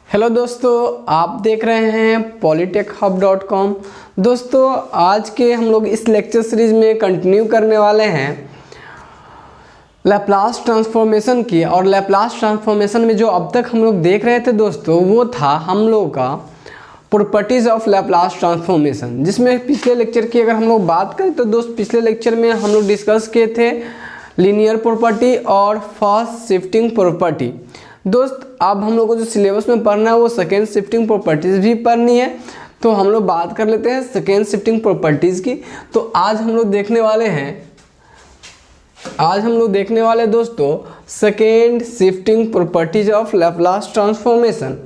Hello दोस्तों, आप देख रहे हैं polytechhub.com। दोस्तों, आज के हम लोग इस लेक्चर सीरीज में कंटिन्यू करने वाले हैं लैप्लास ट्रांसफॉर्मेशन की। और लैप्लास ट्रांसफॉर्मेशन में जो अब तक हम लोग देख रहे थे दोस्तों, वो था हम लोग का प्रॉपर्टीज़ ऑफ लैप्लास ट्रांसफॉर्मेशन, जिसमें पिछले लेक्चर की अगर हम लोग बात करें तो दोस्त पिछले लेक्चर में हम लोग डिस्कस किए थे लीनियर प्रॉपर्टी और फर्स्ट शिफ्टिंग प्रॉपर्टी। दोस्त, अब हम लोग को जो सिलेबस में पढ़ना है वो सेकेंड शिफ्टिंग प्रॉपर्टीज़ भी पढ़नी है, तो हम लोग बात कर लेते हैं सेकेंड शिफ्टिंग प्रॉपर्टीज़ की। तो आज हम लोग देखने वाले दोस्तों second shifting properties of Laplace transformation.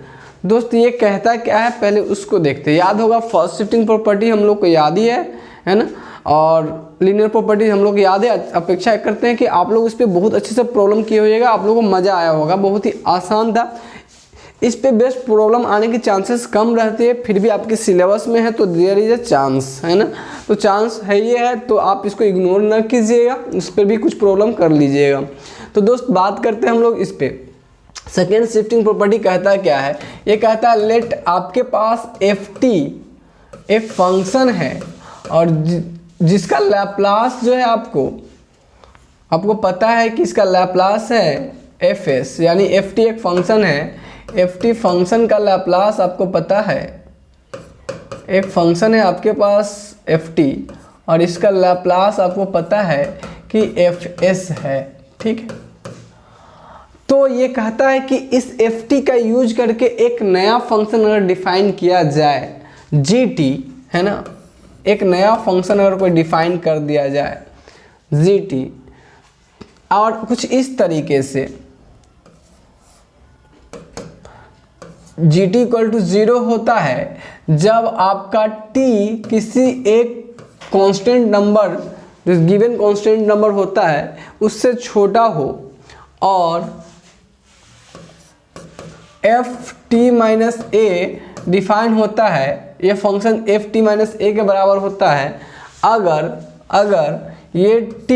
दोस्त, ये कहता क्या है पहले उसको देखते हैं। याद होगा फर्स्ट शिफ्टिंग प्रॉपर्टी हम लोग को याद ही है ना, और लीनियर प्रॉपर्टी हम लोग याद है। अपेक्षा करते हैं कि आप लोग इस पर बहुत अच्छे से प्रॉब्लम किए होइएगा, आप लोगों को मज़ा आया होगा, बहुत ही आसान था। इस पे बेस्ट प्रॉब्लम आने के चांसेस कम रहते हैं, फिर भी आपके सिलेबस में है तो देयर इज अ चांस, है ना। तो चांस है ये है, तो आप इसको इग्नोर ना कीजिएगा, इस पर भी कुछ प्रॉब्लम कर लीजिएगा। तो दोस्त, बात करते हैं हम लोग इस पे। सेकेंड शिफ्टिंग प्रॉपर्टी कहता है क्या है, ये कहता है लेट आपके पास ft एक फंक्शन है और जिसका लैप्लास जो है आपको पता है कि इसका लैप्लास है fs, यानी ft एक फंक्शन है। ft फंक्शन का लैप्लास आपको पता है, एक फंक्शन है आपके पास ft और इसका लैप्लास आपको पता है कि fs है, ठीक है। तो ये कहता है कि इस ft का यूज करके एक नया फंक्शन अगर डिफाइन किया जाए gt, है ना, एक नया फंक्शन अगर कोई डिफाइन कर दिया जाए gt, और कुछ इस तरीके से gt इक्वल टू 0 होता है जब आपका t किसी एक कांस्टेंट नंबर, जो गिवन कांस्टेंट नंबर होता है उससे छोटा हो, और ft माइनस a डिफाइन होता है, ये फंक्शन ft माइनस a के बराबर होता है अगर ये t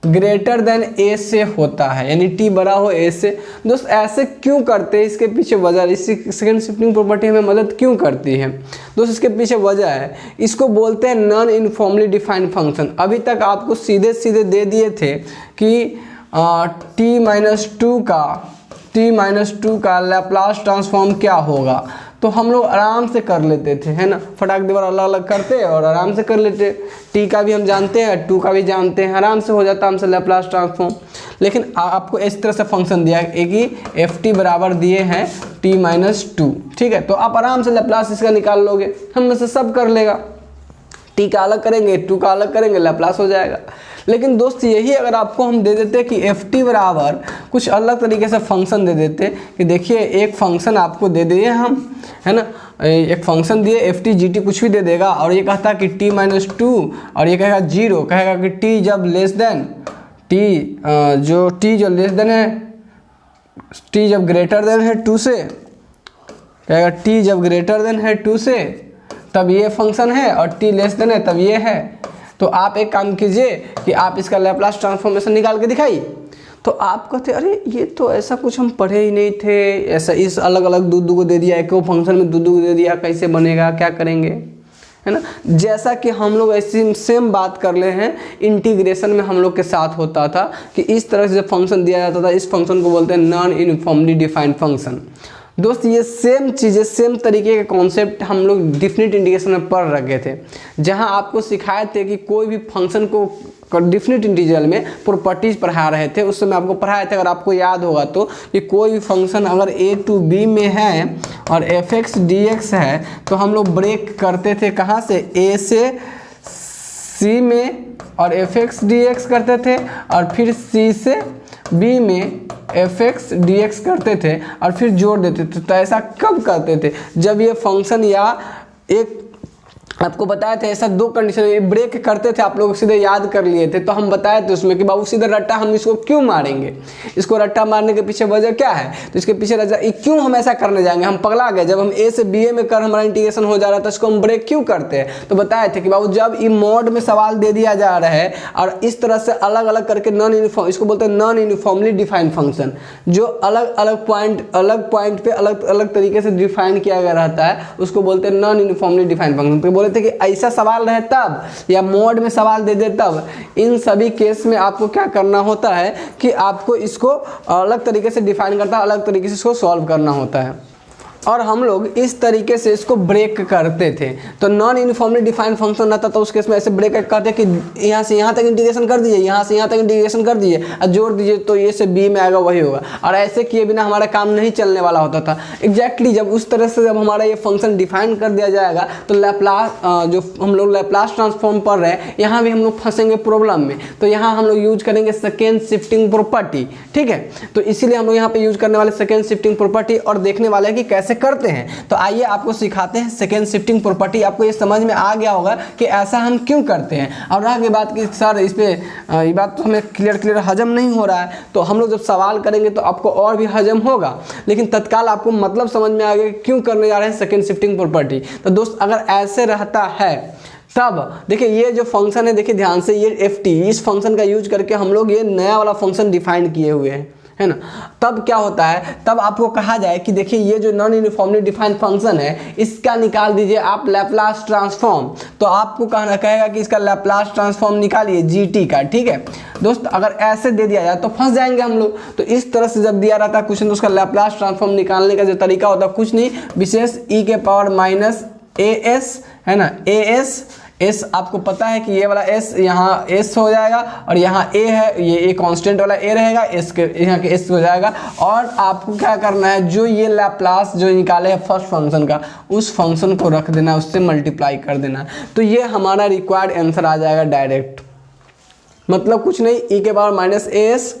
ग्रेटर देन a से होता है, यानी t बड़ा हो a से। दोस्त, ऐसे क्यों करते हैं, इसके पीछे वजह, इसी सेकेंड शिफ्टिंग प्रॉपर्टी हमें मदद क्यों करती है दोस्त, इसके पीछे वजह है, इसको बोलते हैं नॉन यूनिफॉर्मली डिफाइंड फंक्शन। अभी तक आपको सीधे सीधे दे दिए थे कि t माइनस टू का लैप्लास ट्रांसफॉर्म क्या होगा, तो हम लोग आराम से कर लेते थे, है ना, फटाक देवर अलग अलग करते और आराम से कर लेते। t का भी हम जानते हैं, 2 का भी जानते हैं, आराम से हो जाता हमसे लैप्लास ट्रांसफॉर्म। लेकिन आपको इस तरह से फंक्शन दिया है कि ft बराबर दिए हैं t माइनस टू, ठीक है, तो आप आराम से लैप्लास इसका निकाल लोगे, हम में से सब कर लेगा। t का अलग करेंगे, 2 का अलग करेंगे, लैप्लास हो जाएगा। लेकिन दोस्त, यही अगर आपको हम दे देते कि ft बराबर कुछ अलग तरीके से फंक्शन दे देते कि देखिए एक फंक्शन आपको दे दिए हम, है ना, एक फंक्शन दिए ft gt कुछ भी दे देगा, और ये कहता कि t माइनस टू, और ये कहेगा 0, कहेगा कि t जब लेस देन t जो लेस देन है, t जब ग्रेटर देन है 2 से, कहेगा t जब ग्रेटर देन है 2 से तब ये फंक्शन है, और t लेस देन है तब ये है। तो आप एक काम कीजिए कि आप इसका लैप्लास ट्रांसफॉर्मेशन निकाल के दिखाइए। तो आप कहते अरे ये तो ऐसा कुछ हम पढ़े ही नहीं थे, ऐसा इस अलग अलग दो को दे दिया, एक फंक्शन में दो दे दिया, कैसे बनेगा, क्या करेंगे, है ना। जैसा कि हम लोग ऐसी सेम बात कर ले हैं इंटीग्रेशन में हम लोग के साथ होता था कि इस तरह से फंक्शन दिया जाता था, इस फंक्शन को बोलते हैं नॉन यूनिफॉर्मली डिफाइंड फंक्शन। दोस्त, ये सेम चीज़ें, सेम तरीके के कॉन्सेप्ट हम लोग डिफिनिट इंटीग्रेशन में पढ़ रखे थे, जहां आपको सिखाए थे कि कोई भी फंक्शन को डिफिनिट इंटीग्रल में प्रॉपर्टीज पढ़ा रहे थे। उस समय आपको पढ़ाए थे, अगर आपको याद होगा तो, कि कोई भी फंक्शन अगर a टू b में है और fx dx है तो हम लोग ब्रेक करते थे कहाँ से, a से c में और fx dx करते थे, और फिर c से b में fx dx करते थे, और फिर जोड़ देते थे। तो ऐसा कब करते थे, जब ये फंक्शन या एक आपको बताए थे ऐसा दो कंडीशन ब्रेक करते थे, आप लोग सीधे याद कर लिए थे। तो हम बताए थे उसमें कि बाबू सीधे रट्टा हम इसको क्यों मारेंगे, इसको रट्टा मारने के पीछे वजह क्या है, तो इसके पीछे क्यों हम ऐसा करने जाएंगे, हम पगला गए। जब हम ए से बी में कर हमारा इंटीग्रेशन हो जा रहा था, इसको हम ब्रेक क्यों करते हैं। तो बताए थे कि बाबू जब ई मोड में सवाल दे दिया जा रहा है और इस तरह से अलग अलग करके नॉन यूनिफॉर्म, इसको बोलते हैं नॉन यूनिफॉर्मली डिफाइंड फंक्शन, जो अलग अलग पॉइंट पे अलग अलग तरीके से डिफाइन किया गया रहता है, उसको बोलते हैं नॉन यूनिफॉर्मली डिफाइंड फंक्शन। तो बोले थे कि ऐसा सवाल रहे तब, या मोड में सवाल दे दे तब, इन सभी केस में आपको क्या करना होता है कि आपको इसको अलग तरीके से डिफाइन करता है, अलग तरीके से इसको सॉल्व करना होता है। और हम लोग इस तरीके से इसको ब्रेक करते थे। तो नॉन यूनिफॉर्मली डिफाइंड फंक्शन रहता तो उस केस में ऐसे ब्रेक करते कि यहाँ से यहाँ तक इंटीग्रेशन कर दीजिए, यहाँ से यहाँ तक इंटीग्रेशन कर दीजिए और जोड़ दीजिए, तो ये से बी में आएगा वही होगा। और ऐसे किए बिना हमारा काम नहीं चलने वाला होता था। एग्जैक्टली जब उस तरह से जब हमारा ये फंक्शन डिफाइन कर दिया जाएगा तो लैप्लास, जो हम लोग लैप्लास ट्रांसफॉर्म पढ़ रहे हैं, यहाँ भी हम लोग फंसेंगे प्रॉब्लम में। तो यहाँ हम लोग यूज करेंगे सेकेंड शिफ्टिंग प्रॉपर्टी, ठीक है। तो इसीलिए हम लोग यहाँ पे यूज करने वाले सेकेंड शिफ्टिंग प्रॉपर्टी और देखने वाले हैं कि कैसे करते हैं। तो आइए आपको सिखाते हैं सेकेंड शिफ्टिंग प्रॉपर्टी। आपको ये समझ में आ गया होगा कि ऐसा हम क्यों करते हैं। और रह गई बात कि सर इस पे ये बात तो हमें क्लियर हजम नहीं हो रहा है, तो हम लोग जब सवाल करेंगे तो आपको और भी हजम होगा, लेकिन तत्काल आपको मतलब समझ में आ गया क्यों करने जा रहे हैं सेकेंड शिफ्टिंग प्रॉपर्टी। तो दोस्त अगर ऐसे रहता है तब देखिए ये जो फंक्शन है, देखिए ध्यान से, ये ft, इस फंक्शन का यूज करके हम लोग ये नया वाला फंक्शन डिफाइन किए हुए हैं, है ना। तब क्या होता है, तब आपको कहा जाए कि देखिए ये जो नॉन यूनिफॉर्मली डिफाइंड फंक्शन है, इसका निकाल दीजिए आप लैप्लास ट्रांसफॉर्म। तो आपको कहना कहेगा कि इसका लैप्लास ट्रांसफॉर्म निकालिए gt का, ठीक है दोस्त। अगर ऐसे दे दिया जाए तो फंस जाएंगे हम लोग। तो इस तरह से जब दिया रहता है क्वेश्चन, तो उसका लैप्लास ट्रांसफॉर्म निकालने का जो तरीका होता है कुछ नहीं विशेष, e के पावर माइनस as, है ना, as s आपको पता है कि ये वाला s यहाँ s हो जाएगा और यहाँ a है, ये कांस्टेंट वाला a रहेगा, s के यहाँ के s हो जाएगा। और आपको क्या करना है, जो ये लैप्लास जो निकाले है फर्स्ट फंक्शन का, उस फंक्शन को रख देना, उससे मल्टीप्लाई कर देना। तो ये हमारा रिक्वायर्ड आंसर आ जाएगा डायरेक्ट। मतलब कुछ नहीं, e के पावर माइनस as,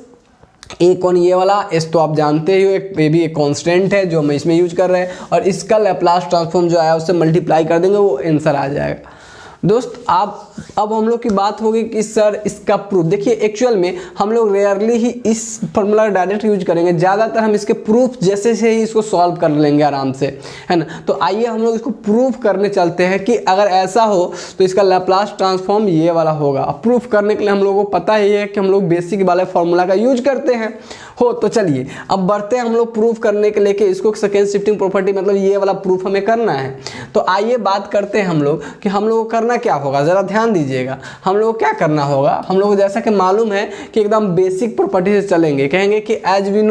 ए कौन, ये वाला s तो आप जानते ही हो, ये भी एक कांस्टेंट है जो हम इसमें यूज कर रहे हैं, और इसका लैप्लास ट्रांसफॉर्म जो आया उससे मल्टीप्लाई कर देंगे, वो आंसर आ जाएगा। दोस्त आप अब हम लोग की बात होगी कि सर इसका प्रूफ। देखिए एक्चुअल में हम लोग रेयरली ही इस फॉर्मूला डायरेक्ट यूज करेंगे, ज़्यादातर हम इसके प्रूफ जैसे से ही इसको सॉल्व कर लेंगे आराम से, है ना। तो आइए हम लोग इसको प्रूफ करने चलते हैं कि अगर ऐसा हो तो इसका लैप्लास ट्रांसफॉर्म ये वाला होगा। प्रूफ करने के लिए हम लोगों को पता ही है कि हम लोग बेसिक वाले फॉर्मूला का यूज करते हैं हो। तो चलिए अब बढ़ते हैं हम लोग प्रूफ करने के लेके इसको सेकेंड शिफ्टिंग प्रॉपर्टी, मतलब ये वाला प्रूफ हमें करना है। तो आइए बात करते हैं हम लोग कि हम लोग को करना क्या होगा, ज़रा ध्यान दीजिएगा। हम लोग को क्या करना होगा, हम लोग जैसा कि मालूम है कि एकदम बेसिक प्रॉपर्टी से चलेंगे। कहेंगे कि एज वी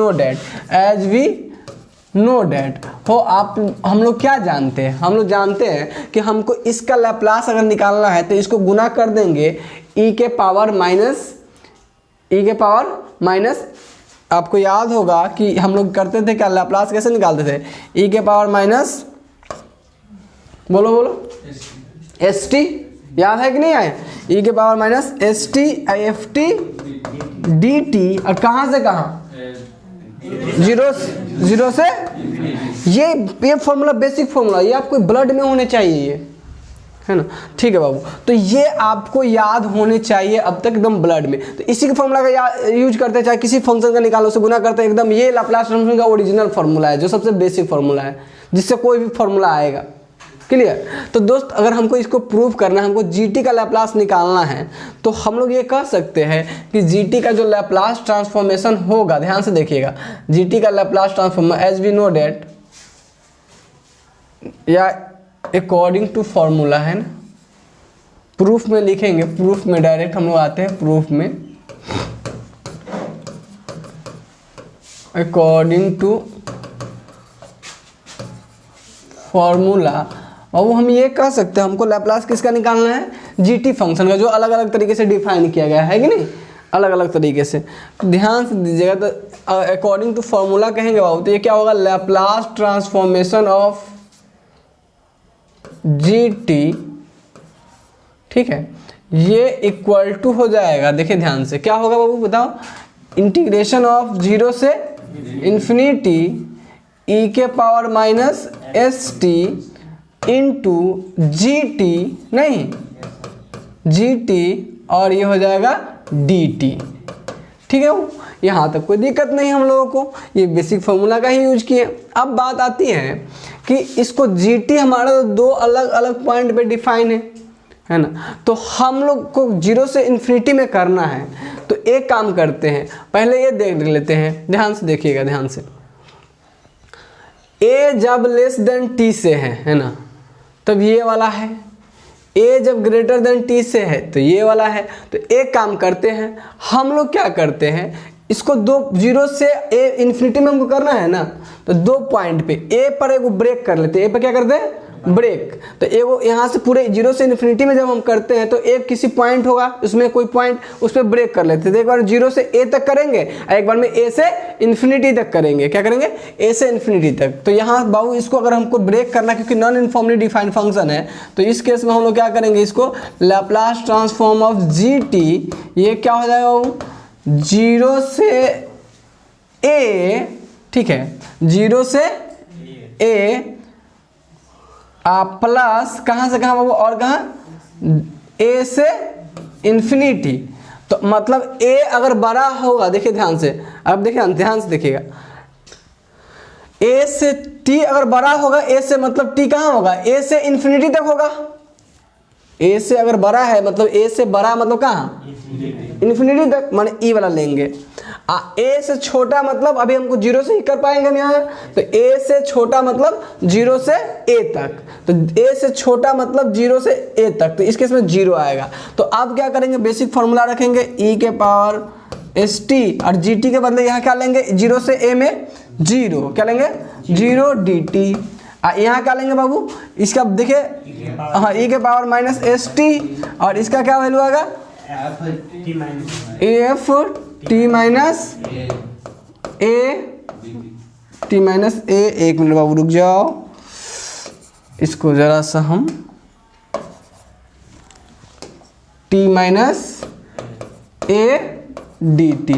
नो डैट हो आप, हम लोग क्या जानते हैं, हम लोग जानते हैं कि हमको इसका लैप्लास अगर निकालना है तो इसको गुना कर देंगे e के पावर माइनस, आपको याद होगा कि हम लोग करते थे क्या, लैप्लास कैसे निकालते थे, e के पावर माइनस, बोलो st, याद है कि नहीं आए, e के power minus st ft dt, और कहाँ से कहाँ, जीरो से, ये फॉर्मूला बेसिक फॉर्मूला, ये आपको ब्लड में होने चाहिए ये, है ना। ठीक है बाबू, तो ये आपको याद होने चाहिए अब तक एकदम ब्लड में। तो इसी के फॉर्मूला का यूज करते हैं, चाहे किसी फंक्शन का निकालो उसे गुना करते हैं, एकदम ये लैप्लास ट्रांसफॉर्म का ओरिजिनल फॉर्मूला है, जो सबसे बेसिक फॉर्मूला है, जिससे कोई भी फॉर्मूला आएगा। क्लियर। तो दोस्त अगर हमको इसको प्रूव करना है, हमको जीटी का लैप्लास निकालना है, तो हम लोग ये कह सकते हैं कि जीटी का जो लैप्लास ट्रांसफॉर्मेशन होगा, ध्यान से देखिएगा, जीटी का Laplace transform as we know that, या अकॉर्डिंग टू फॉर्मूला है ना, प्रूफ में लिखेंगे, प्रूफ में डायरेक्ट हम लोग आते हैं, प्रूफ में अकॉर्डिंग टू फॉर्मूला। और हम ये कह सकते हैं हमको लैप्लास किसका निकालना है, जीटी फंक्शन का, जो अलग अलग तरीके से डिफाइन किया गया है कि नहीं, अलग अलग तरीके से। ध्यान से दीजिएगा, तो अकॉर्डिंग टू फॉर्मूला कहेंगे बाबू, तो ये क्या होगा, लैप्लास ट्रांसफॉर्मेशन ऑफ जीटी, ठीक है, ये इक्वल टू हो जाएगा, देखिए ध्यान से क्या होगा बाबू बताओ, इंटीग्रेशन ऑफ 0 से इन्फिनिटी e के power minus st into G T, नहीं जी टी, और ये हो जाएगा डी टी। ठीक है, यहाँ तक कोई दिक्कत नहीं हम लोगों को, ये बेसिक फॉर्मूला का ही यूज किए। अब बात आती है कि इसको जी टी हमारा दो अलग अलग पॉइंट पे डिफाइन है ना, तो हम लोग को जीरो से इन्फिनिटी में करना है। तो एक काम करते हैं, पहले ये देख लेते हैं, ध्यान से देखिएगा, ध्यान से। ए जब लेस देन टी से है ना, तब ये वाला है। ए जब ग्रेटर देन टी से है तो ये वाला है। तो एक काम करते हैं, हम लोग क्या करते हैं, इसको दो जीरो से ए इन्फिनिटी में हमको करना है ना, तो दो पॉइंट पे ए पर एगो ब्रेक कर लेते हैं। ए पर क्या करते हैं, ब्रेक। तो एगो यहाँ से पूरे जीरो से इन्फिनिटी में जब हम करते हैं तो एक किसी पॉइंट होगा, उसमें कोई पॉइंट, उस पर ब्रेक कर लेते हैं। तो एक बार जीरो से ए तक करेंगे और एक बार में ए से इन्फिनिटी तक करेंगे। क्या करेंगे, ए से इन्फिनिटी तक। तो यहाँ बाबू इसको अगर हमको ब्रेक करना, क्योंकि नॉन यूनिफॉर्मली डिफाइंड फंक्शन है, तो इस केस में हम लोग क्या करेंगे, इसको Laplace transform of g T, ये क्या हो जाएगा बाबू, जीरो से ए, ठीक है, जीरो से ए प्लस कहाँ से कहाँ बाबू, और कहाँ, ए से इन्फिनिटी। तो मतलब ए अगर बड़ा होगा, देखिए ध्यान से, अब देखिए ध्यान से देखिएगा, ए से टी अगर बड़ा होगा, ए से मतलब टी कहाँ होगा, ए से इन्फिनिटी तक होगा। ए से अगर बड़ा है मतलब ए से बड़ा मतलब कहाँ, इन्फिनिटी तक, माने ई वाला लेंगे। ए से छोटा मतलब अभी हमको जीरो से ही कर पाएंगे हम यहाँ, तो ए से छोटा मतलब जीरो से ए तक, तो ए से छोटा मतलब जीरो से ए तक, तो इस केस में जीरो आएगा। तो अब क्या करेंगे, बेसिक फॉर्मूला रखेंगे, ई के पावर एस टी, और जी टी के बदले यहाँ क्या लेंगे, जीरो से ए में जीरो, क्या लेंगे, जीरो डी टी। यहाँ क्या लेंगे बाबू, इसका देखिए, हाँ, ई के पावर माइनस एस टी, और इसका क्या वैल्यू आएगा, एफ टी माइनस ए, टी माइनस ए। एक मिनट बाबू रुक जाओ, इसको जरा सा हम T minus a d T,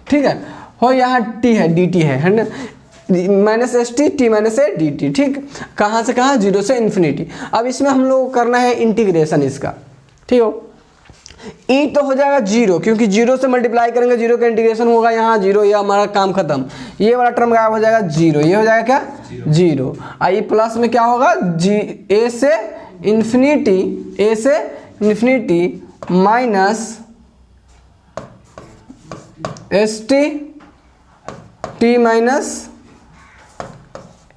ठीक है, हो यहाँ टी है, डी टी है ना, minus s t, t minus a d T, ठीक, कहाँ से कहाँ, जीरो से इन्फिनिटी। अब इसमें हम लोग को करना है इंटीग्रेशन इसका, ठीक हो। ई तो हो जाएगा जीरो, क्योंकि जीरो से मल्टीप्लाई करेंगे, जीरो का इंटीग्रेशन होगा यहाँ जीरो, ये हमारा काम खत्म। ये वाला टर्म गायब हो जाएगा, जीरो, ये हो जाएगा क्या, जीरो। आई प्लस में क्या होगा, जी ए से इन्फिनिटी, ए से infinity minus s t, t minus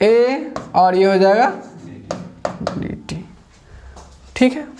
a, और ये हो जाएगा डी टी, ठीक है।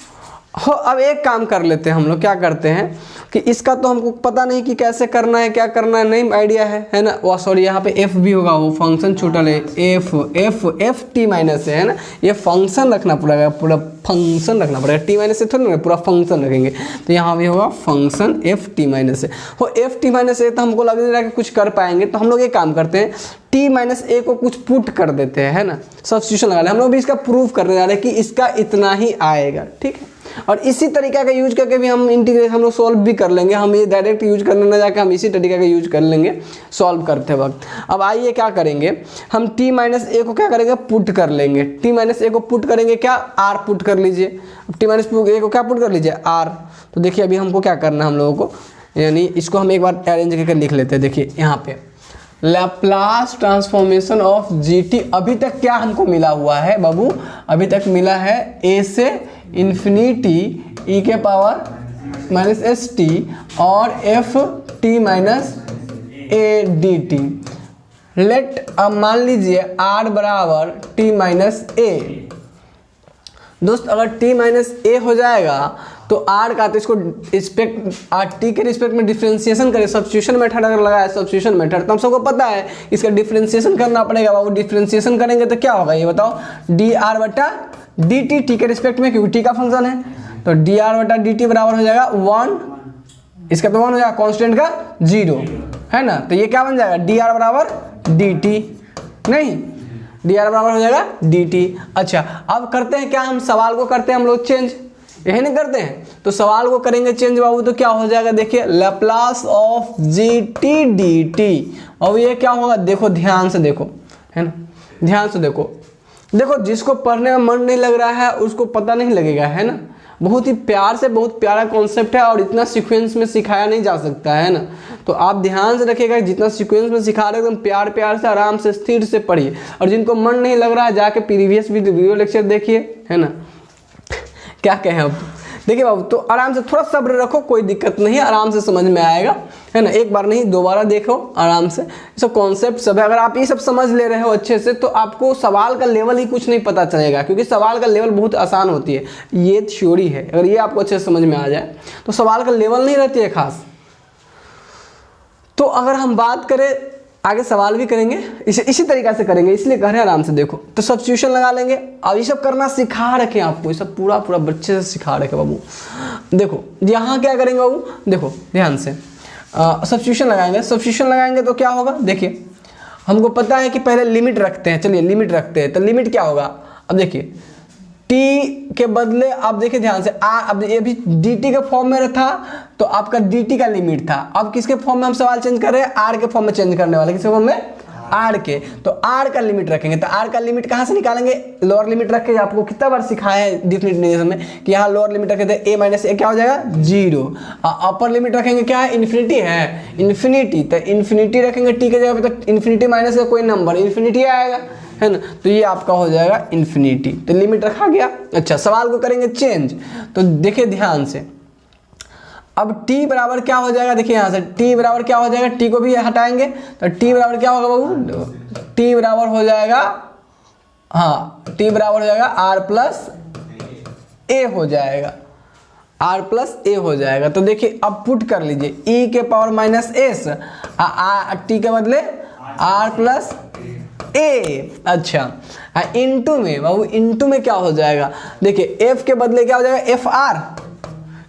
हो, अब एक काम कर लेते हैं हम लोग, क्या करते हैं कि इसका तो हमको पता नहीं कि कैसे करना है, क्या करना है, नहीं आइडिया है ना, वो सॉरी यहाँ पे एफ भी होगा, वो फंक्शन छूटल है, F F F t minus है ना, ये फंक्शन रखना पड़ेगा, पूरा फंक्शन रखना पड़ेगा, टी माइनस से थोड़ी ना, पूरा फंक्शन रखेंगे। तो यहाँ भी होगा फंक्शन एफ टी माइनस से, हो एफ टी माइनस से, तो हमको लग नहीं रहा कि कुछ कर पाएंगे, तो हम लोग एक काम करते हैं, टी माइनस ए को कुछ पुट कर देते हैं, है ना, सब्स्टिट्यूशन लगा ले। हम लोग भी इसका प्रूफ करने जा रहे हैं कि इसका इतना ही आएगा, ठीक है। और इसी तरीका का यूज करके भी हम इंटीग्रेशन हम लोग सॉल्व भी कर लेंगे, हम ये डायरेक्ट यूज करने ना जाकर हम इसी तरीका का यूज कर लेंगे सॉल्व करते वक्त। अब आइए क्या करेंगे, हम t माइनस ए को क्या करेंगे, पुट कर लेंगे। t माइनस ए को पुट करेंगे, क्या, r पुट कर लीजिए। अब t माइनस ए को क्या पुट कर लीजिए, r। तो देखिए अभी हमको क्या करना है हम लोगों को, यानी इसको हम एक बार अरेंज करके लिख लेते हैं। देखिए यहाँ पे Laplace transformation of g T, अभी तक क्या हमको मिला हुआ है बाबू, अभी तक मिला है ए से इन्फिनिटी ई के पावर माइनस एस टी और f t minus a d t. Let अब मान लीजिए आर बराबर टी माइनस ए। दोस्त अगर t माइनस ए हो जाएगा तो r का, तो इसको t के रिस्पेक्ट में डिफ्रेंशिएशन करें, सब्स्टिट्यूशन मेथड अगर लगाया, सब्स्टिट्यूशन मेथड, तो हम सबको पता है इसका डिफ्रेंशिएशन करना पड़ेगा बाबू। डिफ्रेंशिएशन करेंगे तो क्या होगा ये बताओ, dr बटा dt, t के रिस्पेक्ट में, क्योंकि t का फंक्शन है, तो dr बटा dt बराबर हो जाएगा 1, इसका तो 1 हो जाएगा, कॉन्स्टेंट का 0 है ना, तो ये क्या बन जाएगा, dr बराबर dt, नहीं dr बराबर हो जाएगा dt। अच्छा अब करते हैं क्या, हम सवाल को करते हैं हम लोग चेंज, यही नहीं करते हैं, तो सवाल को करेंगे चेंज बाबू, तो क्या हो जाएगा, देखिए Laplace of g T D T. और ये क्या होगा, देखो ध्यान से देखो, है ना, ध्यान से देखो, देखो जिसको पढ़ने में मन नहीं लग रहा है उसको पता नहीं लगेगा, है ना। बहुत ही प्यार से, बहुत प्यारा कॉन्सेप्ट है और इतना सीक्वेंस में सिखाया नहीं जा सकता है ना। तो आप ध्यान से रखिएगा, जितना सीक्वेंस में सिखा रहे एकदम प्यार प्यार से आराम से स्थिर से पढ़िए। और जिनको मन नहीं लग रहा है जाके प्रीवियस वीडियो लेक्चर देखिए, है ना। क्या कहें अब, देखिए बाबू, तो आराम से थोड़ा सब्र रखो, कोई दिक्कत नहीं है, आराम से समझ में आएगा, है ना। एक बार नहीं, दोबारा देखो आराम से। सब कॉन्सेप्ट सब है, अगर आप ये सब समझ ले रहे हो अच्छे से तो आपको सवाल का लेवल ही कुछ नहीं पता चलेगा, क्योंकि सवाल का लेवल बहुत आसान होती है। ये थ्योरी है, अगर ये आपको अच्छे से समझ में आ जाए तो सवाल का लेवल नहीं रहती है खास। तो अगर हम बात करें, आगे सवाल भी करेंगे, इसी तरीक़ा से करेंगे, इसलिए कह रहे हैं आराम से देखो। तो सब्स्टिट्यूशन लगा लेंगे। अब ये सब करना सिखा रखे आपको, ये सब पूरा बच्चे से सिखा रखे बाबू। देखो यहाँ क्या करेंगे बाबू, देखो ध्यान से सब्स्टिट्यूशन लगाएंगे। सब्स्टिट्यूशन लगाएंगे तो क्या होगा, देखिए हमको पता है कि पहले लिमिट रखते हैं, चलिए लिमिट रखते हैं। तो लिमिट क्या होगा, अब देखिए t के बदले, आप देखिए ध्यान से, अब ये भी dt के फॉर्म में था तो आपका dt का लिमिट था। अब किसके फॉर्म में हम सवाल चेंज कर रहे हैं, r के फॉर्म में चेंज करने वाले, किसके फॉर्म में, r के। तो r का लिमिट रखेंगे, तो r का लिमिट कहाँ से निकालेंगे, लोअर लिमिट रख के। आपको कितना बार सिखाया है डिफिनेशन में कि यहाँ लोअर लिमिट रखे थे, a माइनस ए क्या हो जाएगा 0। अपर लिमिट रखेंगे क्या है, इन्फिनिटी है, इन्फिनिटी। तो इन्फिनिटी रखेंगे t के जगह पे, तो इन्फिनिटी माइनस का कोई नंबर इन्फिनिटी आएगा, है ना। तो ये आपका हो जाएगा इन्फिनिटी। तो लिमिट रखा गया। अच्छा, सवाल को करेंगे चेंज। तो देखिए ध्यान से, अब t बराबर क्या हो जाएगा, देखिए यहाँ से t बराबर क्या हो जाएगा, t को भी हटाएंगे तो t बराबर क्या होगा बाबू, t बराबर हो जाएगा, हाँ t बराबर हो जाएगा r प्लस ए हो जाएगा, r प्लस ए हो जाएगा। तो देखिए अब पुट कर लीजिए, e के पावर माइनस एस, t के बदले r प्लस ए। अच्छा, इनटू में बाबू, इनटू में क्या हो जाएगा, देखिए f के बदले क्या हो जाएगा, एफ आर,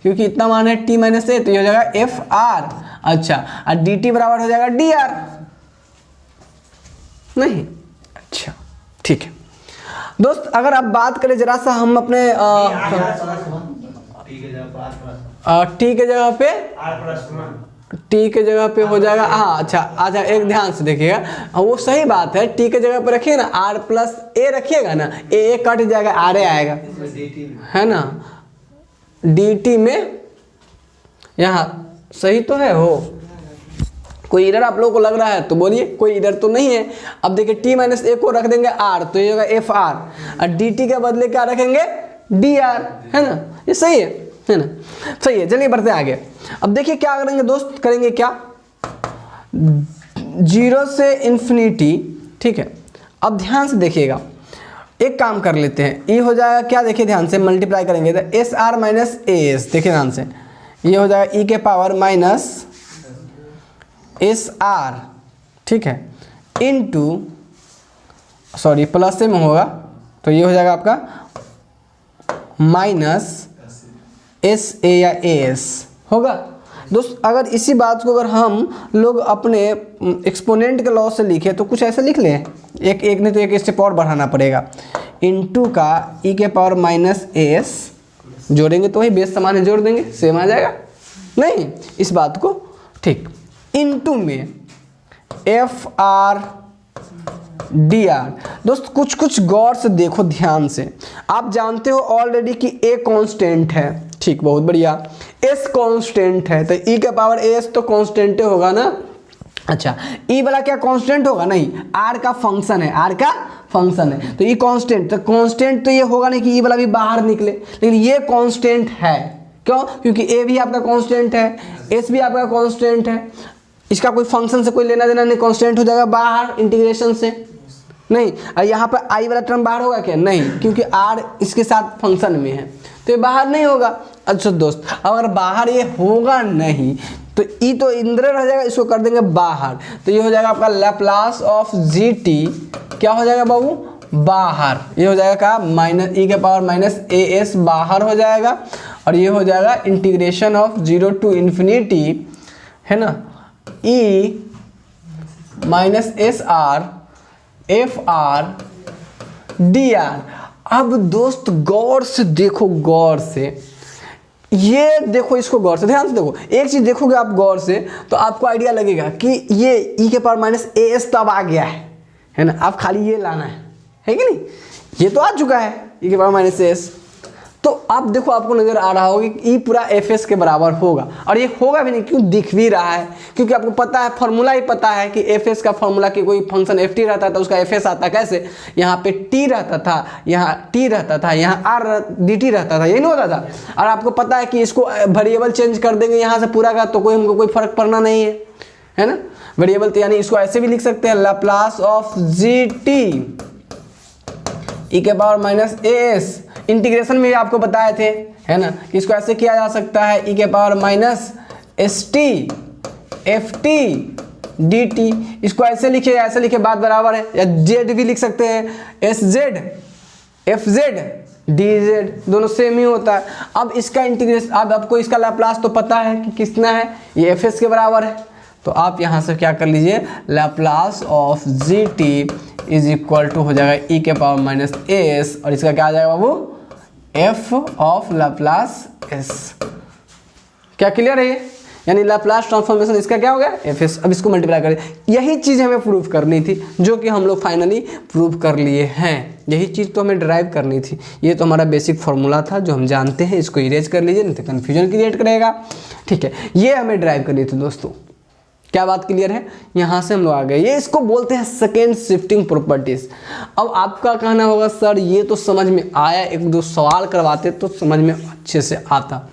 क्योंकि इतना मान है t माइनस ए, तो ये हो जाएगा एफ आर। अच्छा, और डी टी बराबर हो जाएगा डी आर, नहीं। अच्छा ठीक है दोस्त, अगर आप बात करें जरा सा हम अपने टी के जगह पे, टी के जगह पे हो जाएगा, हाँ अच्छा एक ध्यान से देखिएगा, वो सही बात है, टी के जगह पे रखिए ना, आर प्लस ए रखिएगा ना, ए कट जाएगा, आर ए आएगा, है ना। डी टी में यहाँ सही तो है, हो कोई इधर आप लोगों को लग रहा है तो बोलिए, कोई इधर तो नहीं है। अब देखिए टी माइनस ए को रख देंगे आर, तो ये होगा एफ आर, और डी टी के बदले क्या रखेंगे, डी आर, है ना। ये सही है ना, सही है। चलिए बढ़ते आगे। अब देखिए क्या करेंगे दोस्त, करेंगे क्या, 0 से इन्फिनिटी, ठीक है। अब ध्यान से देखिएगा, एक काम कर लेते हैं, ये हो जाएगा क्या, देखिए ध्यान से मल्टीप्लाई करेंगे तो S R minus a S, देखिए ध्यान से, ये हो जाएगा ई के पावर माइनस एस आर, ठीक है, इनटू, सॉरी प्लस से में होगा, तो ये हो जाएगा आपका माइनस एस ए या ए एस होगा। दोस्त अगर इसी बात को अगर हम लोग अपने एक्सपोनेंट के लॉ से लिखे तो कुछ ऐसे लिख लें, एक नहीं तो एक स्टेप और बढ़ाना पड़ेगा, इनटू का ई के पावर माइनस ए एस, जोड़ेंगे तो वही बेस समान है, जोड़ देंगे सेम आ जाएगा, नहीं इस बात को, ठीक, इनटू में एफ आर डी आर। दोस्त कुछ कुछ गौर से देखो ध्यान से, आप जानते हो ऑलरेडी कि ए कांस्टेंट है, ठीक, बहुत बढ़िया, एस कांस्टेंट है, तो ई के पावर एस तो कांस्टेंट होगा ना। अच्छा, ई वाला क्या कांस्टेंट होगा, नहीं, आर का फंक्शन है, आर का फंक्शन है, तो ई कांस्टेंट, तो कांस्टेंट तो ये होगा नहीं कि ई वाला भी बाहर निकले, लेकिन ये कांस्टेंट है, क्यों, क्योंकि ए भी आपका कांस्टेंट है, एस भी आपका कांस्टेंट है, इसका कोई फंक्शन से कोई लेना देना नहीं, कांस्टेंट हो जाएगा बाहर इंटीग्रेशन से, नहीं। और यहाँ पर आई वाला टर्म बाहर होगा क्या, नहीं, क्योंकि आर इसके साथ फंक्शन में है, तो ये बाहर नहीं होगा। अच्छा दोस्त, अगर बाहर ये होगा नहीं तो ई तो इंद्र रह जाएगा, इसको कर देंगे बाहर, तो ये हो जाएगा आपका लैप्लास ऑफ जी टी, क्या हो जाएगा बाबू, बाहर, ये हो जाएगा क्या, माइनस ई के पावर माइनस ए एस बाहर हो जाएगा, और ये हो जाएगा इंटीग्रेशन ऑफ 0 टू इन्फिनिटी, है ना, e minus s r f r d r. अब दोस्त गौर से देखो, गौर से ये देखो, इसको गौर से ध्यान से देखो, एक चीज देखोगे आप गौर से तो आपको आइडिया लगेगा कि ये ई के पावर माइनस ए एस तब आ गया है ना, आप खाली ये लाना है कि नहीं, ये तो आ चुका है e के पावर माइनस एस। तो आप देखो आपको नजर आ रहा होगा कि e पूरा एफ एस के बराबर होगा, और ये होगा भी नहीं, क्यों दिख भी रहा है, क्योंकि आपको पता है फॉर्मूला ही पता है कि एफ एस का फॉर्मूला कि कोई फंक्शन एफ टी रहता था उसका एफ एस आता कैसे, यहाँ पे टी रहता था, यहाँ टी रहता था, यहाँ आर डी टी रहता था, यही नहीं होता था। और आपको पता है कि इसको वेरिएबल चेंज कर देंगे यहाँ से पूरा का, तो कोई हमको कोई फर्क पड़ना नहीं है ना वेरिएबल। तो यानी इसको ऐसे भी लिख सकते हैं, Laplace of g t e के power minus a s. Integration में भी आपको बताए थे, है ना, कि इसको ऐसे किया जा सकता है ई के power minus s T F T D T. इसको ऐसे लिखे बात बराबर है, या जेड भी लिख सकते हैं, S Z F Z D Z, दोनों सेम ही होता है। अब इसका इंटीग्रेशन, अब आपको इसका लैप्लास तो पता है कि कितना है, ये एफ एस के बराबर है। तो आप यहाँ से क्या कर लीजिए, Laplace of g t is equal to हो जाएगा ई के पावर माइनस एस, और इसका क्या आ जाएगा बाबू, एफ ऑफ लैप्लास एस। क्या क्लियर है ये, यानी लैप्लास ट्रांसफॉर्मेशन इसका क्या हो गया, एफ एस। अब इसको मल्टीप्लाई करें, यही चीज़ हमें प्रूव करनी थी, जो कि हम लोग फाइनली प्रूव कर लिए हैं। यही चीज़ तो हमें ड्राइव करनी थी, ये तो हमारा बेसिक फार्मूला था जो हम जानते हैं, इसको इरेज कर लीजिए नहीं तो कन्फ्यूजन क्रिएट करेगा। ठीक है, ये हमें ड्राइव करनी थी दोस्तों। क्या बात क्लियर है, यहाँ से हम लोग आ गए। ये इसको बोलते हैं सेकेंड शिफ्टिंग प्रॉपर्टीज। अब आपका कहना होगा सर ये तो समझ में आया, एक दो सवाल करवाते तो समझ में अच्छे से आता।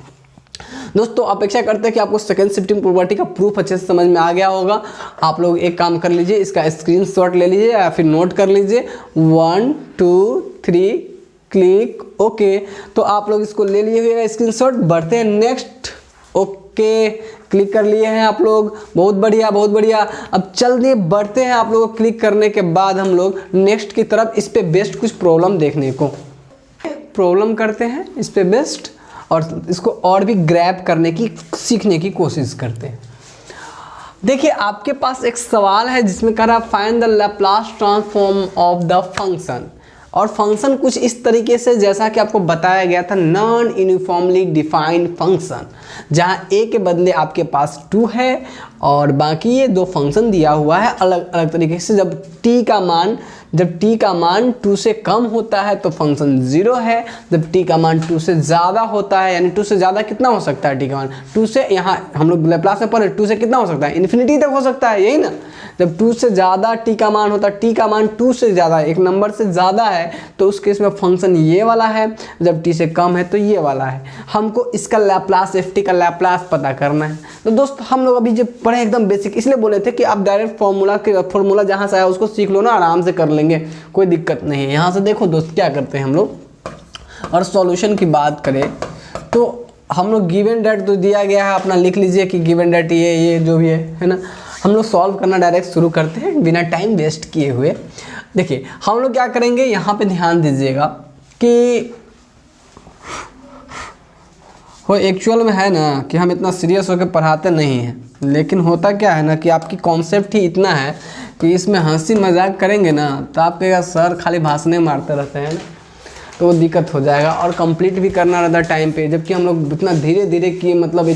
दोस्तों अपेक्षा करते हैं कि आपको सेकेंड शिफ्टिंग प्रॉपर्टी का प्रूफ अच्छे से समझ में आ गया होगा। आप लोग एक काम कर लीजिए, इसका स्क्रीनशॉट ले लीजिए या फिर नोट कर लीजिए, 1 2 3 क्लिक ओके। तो आप लोग इसको ले लिए हुए स्क्रीनशॉट, बढ़ते हैं नेक्स्ट। ओके क्लिक कर लिए हैं आप लोग, बहुत बढ़िया बहुत बढ़िया। अब चलिए बढ़ते हैं, आप लोगों को क्लिक करने के बाद हम लोग नेक्स्ट की तरफ इस पे बेस्ड कुछ प्रॉब्लम देखने को प्रॉब्लम करते हैं इस पे बेस्ड, और इसको और भी ग्रैब करने की सीखने की कोशिश करते हैं। देखिए आपके पास एक सवाल है जिसमें कह रहा है find the Laplace transform of the function, और फंक्शन कुछ इस तरीके से जैसा कि आपको बताया गया था, नॉन यूनिफॉर्मली डिफाइंड फंक्शन, जहां a के बदले आपके पास 2 है और बाकी ये दो फंक्शन दिया हुआ है अलग अलग तरीके से। जब t का मान 2 से कम होता है तो फंक्शन 0 है, जब t का मान 2 से ज़्यादा होता है, यानी 2 से ज़्यादा कितना हो सकता है, t का मान 2 से, यहाँ हम लोग लैप्लास में पढ़े 2 से कितना हो सकता है, इन्फिनिटी तक हो सकता है, यही ना। जब 2 से ज़्यादा t का मान होता है, t का मान 2 से ज़्यादा एक नंबर से ज़्यादा है तो उस केस में फंक्शन ये वाला है, जब t से कम है तो ये वाला है। हमको इसका लैप्लास ft का लैप्लास पता करना है। तो दोस्त हम लोग अभी जब पढ़े एकदम बेसिक, इसलिए बोले थे कि आप डायरेक्ट फॉर्मूला जहाँ से आया उसको सीख लो ना, आराम से कर लेंगे, कोई दिक्कत नहीं है। यहाँ से देखो दोस्त क्या करते हैं हम लोग, और सॉल्यूशन की बात करें तो हम लोग गिवन डेट तो दिया गया है, अपना लिख लीजिए कि गिवन डेट ये जो भी है ना। हम लोग सॉल्व करना डायरेक्ट शुरू करते हैं बिना टाइम वेस्ट किए हुए। देखिए हम लोग क्या करेंगे, यहाँ पे ध्यान दीजिएगा कि वो एक्चुअल में है ना कि हम इतना सीरियस होकर पढ़ाते नहीं हैं, लेकिन होता क्या है ना कि आपकी कॉन्सेप्ट ही इतना है कि इसमें हंसी मजाक करेंगे ना तो आप कहेगा सर खाली भाषणें मारते रहते हैं ना, तो वो दिक्कत हो जाएगा। और कंप्लीट भी करना रहता है टाइम पे, जबकि हम लोग इतना धीरे धीरे किए, मतलब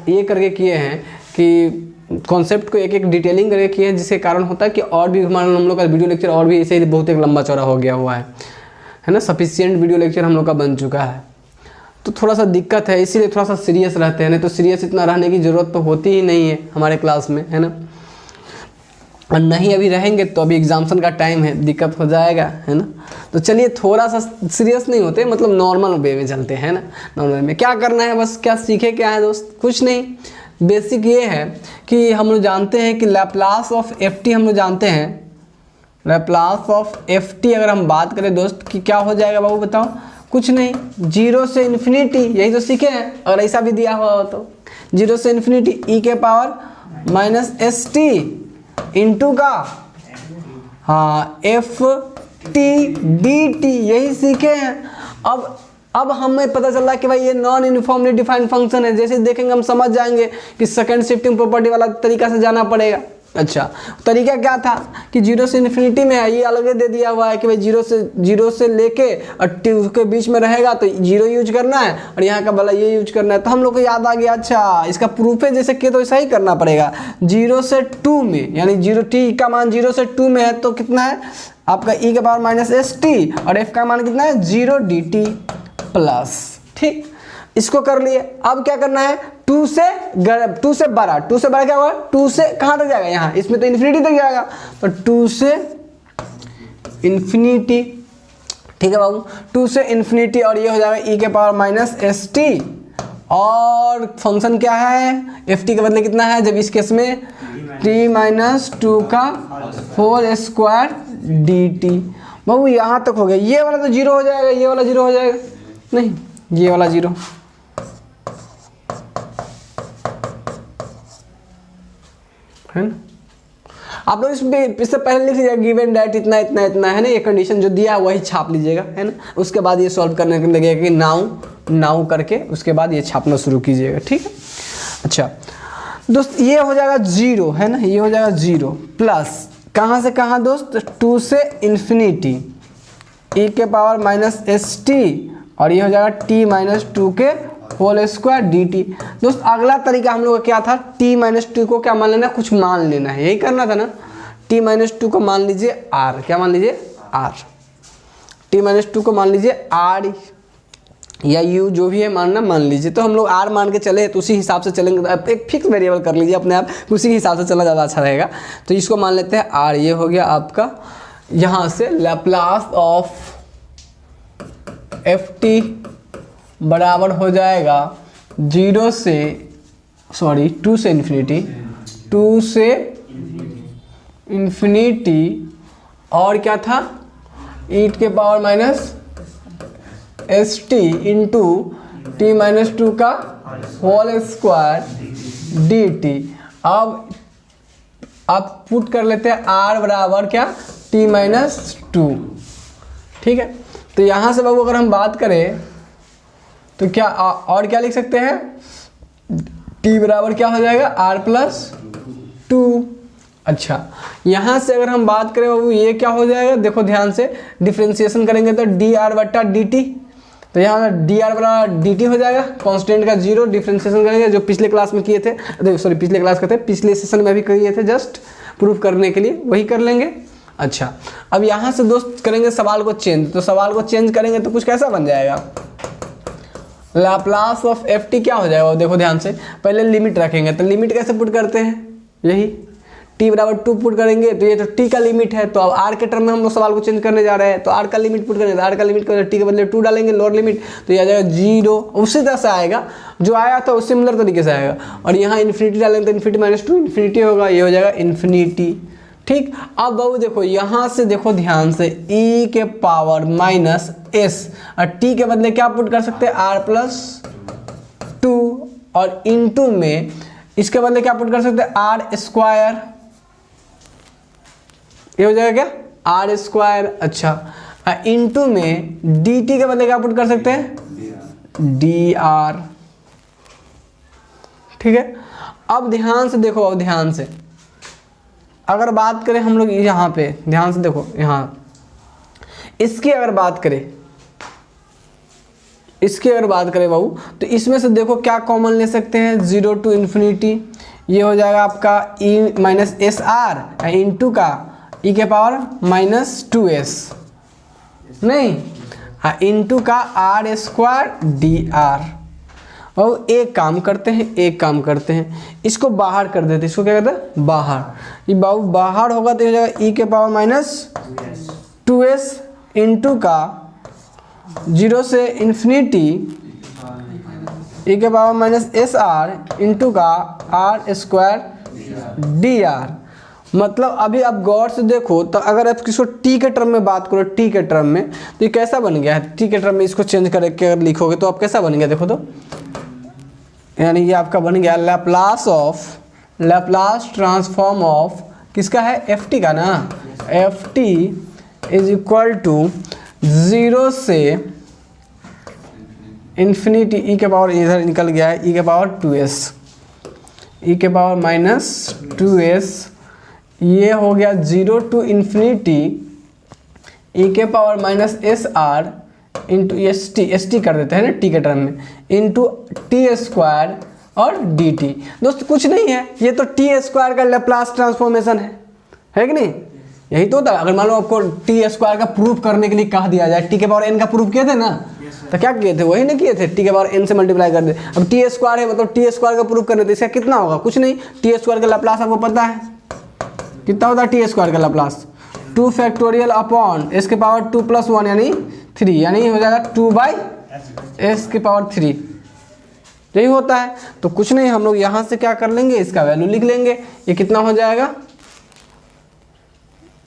ये करके किए हैं कि कॉन्सेप्ट को एक एक डिटेलिंग करके किए हैं, जिसके कारण होता है कि और भी हमारा हम लोग का वीडियो लेक्चर और भी ऐसे ही बहुत एक लंबा चौड़ा हो गया हुआ है ना। सफिशिएंट वीडियो लेक्चर हम लोग का बन चुका है, तो थोड़ा सा दिक्कत है, इसीलिए थोड़ा सा सीरियस रहते हैं, नहीं तो सीरियस इतना रहने की ज़रूरत तो होती ही नहीं है हमारे क्लास में, है ना। और नहीं अभी रहेंगे तो अभी एग्जाम्सन का टाइम है, दिक्कत हो जाएगा, है ना। तो चलिए थोड़ा सा सीरियस नहीं होते, मतलब नॉर्मल वे में चलते हैं ना। नॉर्मल में क्या करना है, बस क्या सीखे क्या है दोस्त, कुछ नहीं। बेसिक ये है कि हम लोग जानते हैं कि लैप्लास ऑफ एफ टी, हम लोग जानते हैं लैप्लास ऑफ एफ टी अगर हम बात करें दोस्त कि क्या हो जाएगा बाबू बताओ, कुछ नहीं, 0 से इन्फिनिटी, यही तो सीखे हैं। अगर ऐसा भी दिया हुआ हो तो 0 से इन्फिनिटी ई के power minus s T into का हाँ एफ टी डी टी, यही सीखे हैं। अब हमें पता चल रहा है कि भाई ये नॉन यूनिफॉर्मली डिफाइंड फंक्शन है। जैसे देखेंगे हम समझ जाएंगे कि सेकंड शिफ्टिंग प्रॉपर्टी वाला तरीका से जाना पड़ेगा, अच्छा, तरीका क्या था कि 0 से इन्फिनिटी में है, ये अलग दे दिया हुआ है कि भाई 0 से लेके और टू के बीच में रहेगा तो 0 यूज करना है और यहाँ का वाला ये यूज करना है। तो हम लोग को याद आ गया, अच्छा इसका प्रूफ है जैसे कि, तो ऐसा ही करना पड़ेगा। 0 से 2 में यानी 0 t का मान 0 से 2 में है तो कितना है आपका e के पावर माइनस एस टी और f का मान कितना है 0 dt प्लस। ठीक, इसको कर लिए। अब क्या करना है, 2 से बड़ा क्या होगा, 2 से कहाँ तक जाएगा, यहाँ इसमें तो इन्फिनिटी तक जाएगा, तो 2 से इन्फिनिटी। ठीक है बाबू, 2 से इन्फिनिटी और ये हो जाएगा e के पावर माइनस एस टी और फंक्शन क्या है एफ टी के बदले कितना है जब इस केस में t माइनस 2 का होल स्क्वायर डी टी। बाबू यहाँ तक हो गया, ये वाला तो 0 हो जाएगा, ये वाला 0 हो जाएगा, नहीं ये वाला 0। है ना, आप लोग इससे पहले लिख लीजिएगा गिवन डेट इतना इतना इतना है ना, ये कंडीशन जो दिया है वही छाप लीजिएगा, है ना। उसके बाद ये सॉल्व करने के लगेगा कि नाउ करके उसके बाद ये छापना शुरू कीजिएगा। ठीक है, अच्छा दोस्त ये हो जाएगा 0, है ना, ये हो जाएगा 0 प्लस कहाँ से कहाँ दोस्त, 2 से इन्फिनिटी e के पावर माइनस एस टी और ये हो जाएगा t माइनस 2 के होल स्क्वायर डी टी। दोस्त अगला तरीका हम लोग का क्या था, t माइनस 2 को क्या मान लेना, कुछ मान लेना है, यही करना था ना। t माइनस 2 को मान लीजिए r, क्या मान लीजिए r, t माइनस 2 को मान लीजिए r या u जो भी है मानना मान लीजिए। तो हम लोग r मान के चले तो उसी हिसाब से चलेंगे, अब एक फिक्स वेरिएबल कर लीजिए अपने आप, उसी के हिसाब से चलना ज़्यादा अच्छा रहेगा। तो इसको मान लेते हैं r, ये हो गया आपका यहाँ से लैप्लास ऑफ एफ टी बराबर हो जाएगा 2 से इन्फिनिटी, 2 से इन्फिनिटी और क्या था e के power minus s T into T minus 2 का होल स्क्वायर डी टी। अब आप पुट कर लेते हैं r बराबर क्या, t माइनस 2। ठीक है, तो यहाँ से बाबू अगर हम बात करें तो क्या और क्या लिख सकते हैं, t बराबर क्या हो जाएगा r प्लस 2। अच्छा, यहाँ से अगर हम बात करें बाबू ये क्या हो जाएगा, देखो ध्यान से डिफ्रेंशिएशन करेंगे तो dr बट्टा dt, तो यहाँ dr बराबर dt हो जाएगा, कांस्टेंट का 0, डिफ्रेंशिएशन करेंगे जो पिछले क्लास में किए थे, सॉरी पिछले क्लास कहते हैं पिछले सेशन में भी किए थे, जस्ट प्रूफ करने के लिए वही कर लेंगे। अच्छा, अब यहाँ से दोस्त करेंगे सवाल को चेंज, तो सवाल को चेंज करेंगे तो कुछ कैसा बन जाएगा, लाप्लास ऑफ एफ टी क्या हो जाएगा, देखो ध्यान से, पहले लिमिट रखेंगे तो लिमिट कैसे पुट करते हैं, यही t बराबर 2 पुट करेंगे तो ये तो t का लिमिट है, तो अब r के टर्म में हम लोग सवाल को चेंज करने जा रहे हैं तो r का लिमिट पुट करेंगे, तो r का लिमिट करेंगे t के बदले 2 डालेंगे लोअर लिमिट, तो ये आ जाएगा 0, उसी तरह से आएगा जो आया था उस सिमिलर तरीके से आएगा। और यहाँ इन्फिनिटी डालेंगे तो इन्फिनिटी माइनस 2 इन्फिनिटी होगा, ये हो जाएगा इन्फिनिटी। ठीक, अब बाबू देखो यहाँ से देखो ध्यान से e के पावर माइनस s और t के बदले क्या पुट कर सकते हैं r प्लस 2 और इनटू में इसके बदले क्या पुट कर सकते हैं r स्क्वायर, ये हो जाएगा क्या r स्क्वायर। अच्छा, इनटू में dt के बदले क्या पुट कर सकते हैं dr। ठीक है, अब ध्यान से देखो, अब ध्यान से अगर बात करें हम लोग यहाँ पे ध्यान से देखो, यहाँ इसकी अगर बात करें बाबू तो इसमें से देखो क्या कॉमन ले सकते हैं, 0 टू इन्फिनिटी, ये हो जाएगा आपका e minus s are into का e के पावर माइनस 2s, नहीं इंटू का r स्क्वायर डी आर। और एक काम करते हैं इसको बाहर कर देते हैं, इसको क्या कहते हैं बाहर, ये बाहर होगा तो हो जाएगा e के पावर माइनस 2s इंटू का 0 से इन्फिनिटी e के power minus s are into का r स्क्वायर डी आर। मतलब अभी आप गौर से देखो तो अगर आप किसको t के टर्म में बात करो, t के टर्म में तो ये कैसा बन गया है, t के टर्म में इसको चेंज करके अगर लिखोगे तो आप कैसा बन गया, देखो तो यानी ये आपका बन गया लैप्लास ट्रांसफॉर्म ऑफ किसका है, एफ टी का ना, f t is equal to 0 से इन्फिनिटी e के पावर इधर निकल गया है e के पावर 2s, e के पावर माइनस 2s ये हो गया 0 टू इन्फिनिटी ई के power minus s are into S T कर देते हैं ना टी के टर्म में, इंटू टी स्क्वायर और डी टी। दोस्त कुछ नहीं है, ये तो टी स्क्वायर का लेप्लास ट्रांसफॉर्मेशन है कि नहीं? यही तो होता है। अगर मान लो आपको टी स्क्वायर का प्रूफ करने के लिए कहा दिया जाए, टी के पावर एन का प्रूफ किए थे ना, तो क्या किए थे? वही ना किए थे, टी के पावर एन से मल्टीप्लाई कर दे। अब टी स्क्वायर है मतलब टी स्क्वायर का प्रूफ करने, तो इसका कितना होगा? कुछ नहीं, टी स्क्वायर का लाप्लास आपको पता है कितना होता है? टी स्क्वायर का लाप्लास 2 फैक्टोरियल अपॉन एस के पावर 2 + 1 यानी 3, यानी हो जाएगा 2/s के पावर 3, यही होता है। तो कुछ नहीं, हम लोग यहाँ से क्या कर लेंगे, इसका वैल्यू लिख लेंगे। ये कितना हो जाएगा?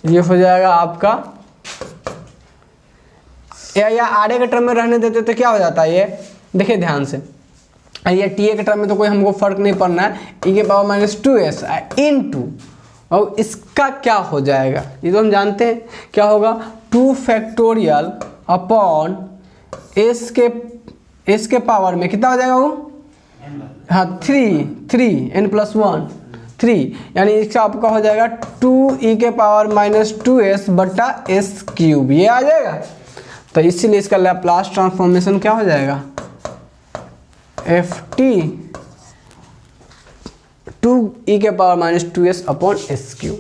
ये हो जाएगा आपका या आरे के टर्म में रहने देते तो क्या हो जाता है? ये देखिए ध्यान से, ये टी ए के टर्म में तो कोई हमको फर्क नहीं पड़ना है, ई के पावर माइनस 2s इंटू, और इसका क्या हो जाएगा ये तो हम जानते हैं क्या होगा, 2 फैक्टोरियल अपॉन एस के पावर में कितना हो जाएगा वो? हाँ 3 n + 1 3, यानी इसका आपका हो जाएगा 2e के पावर माइनस 2s बटा s क्यूब, ये आ जाएगा। तो इसीलिए इसका लैप्लास ट्रांसफॉर्मेशन क्या हो जाएगा? ft 2e के power minus 2s upon s cube.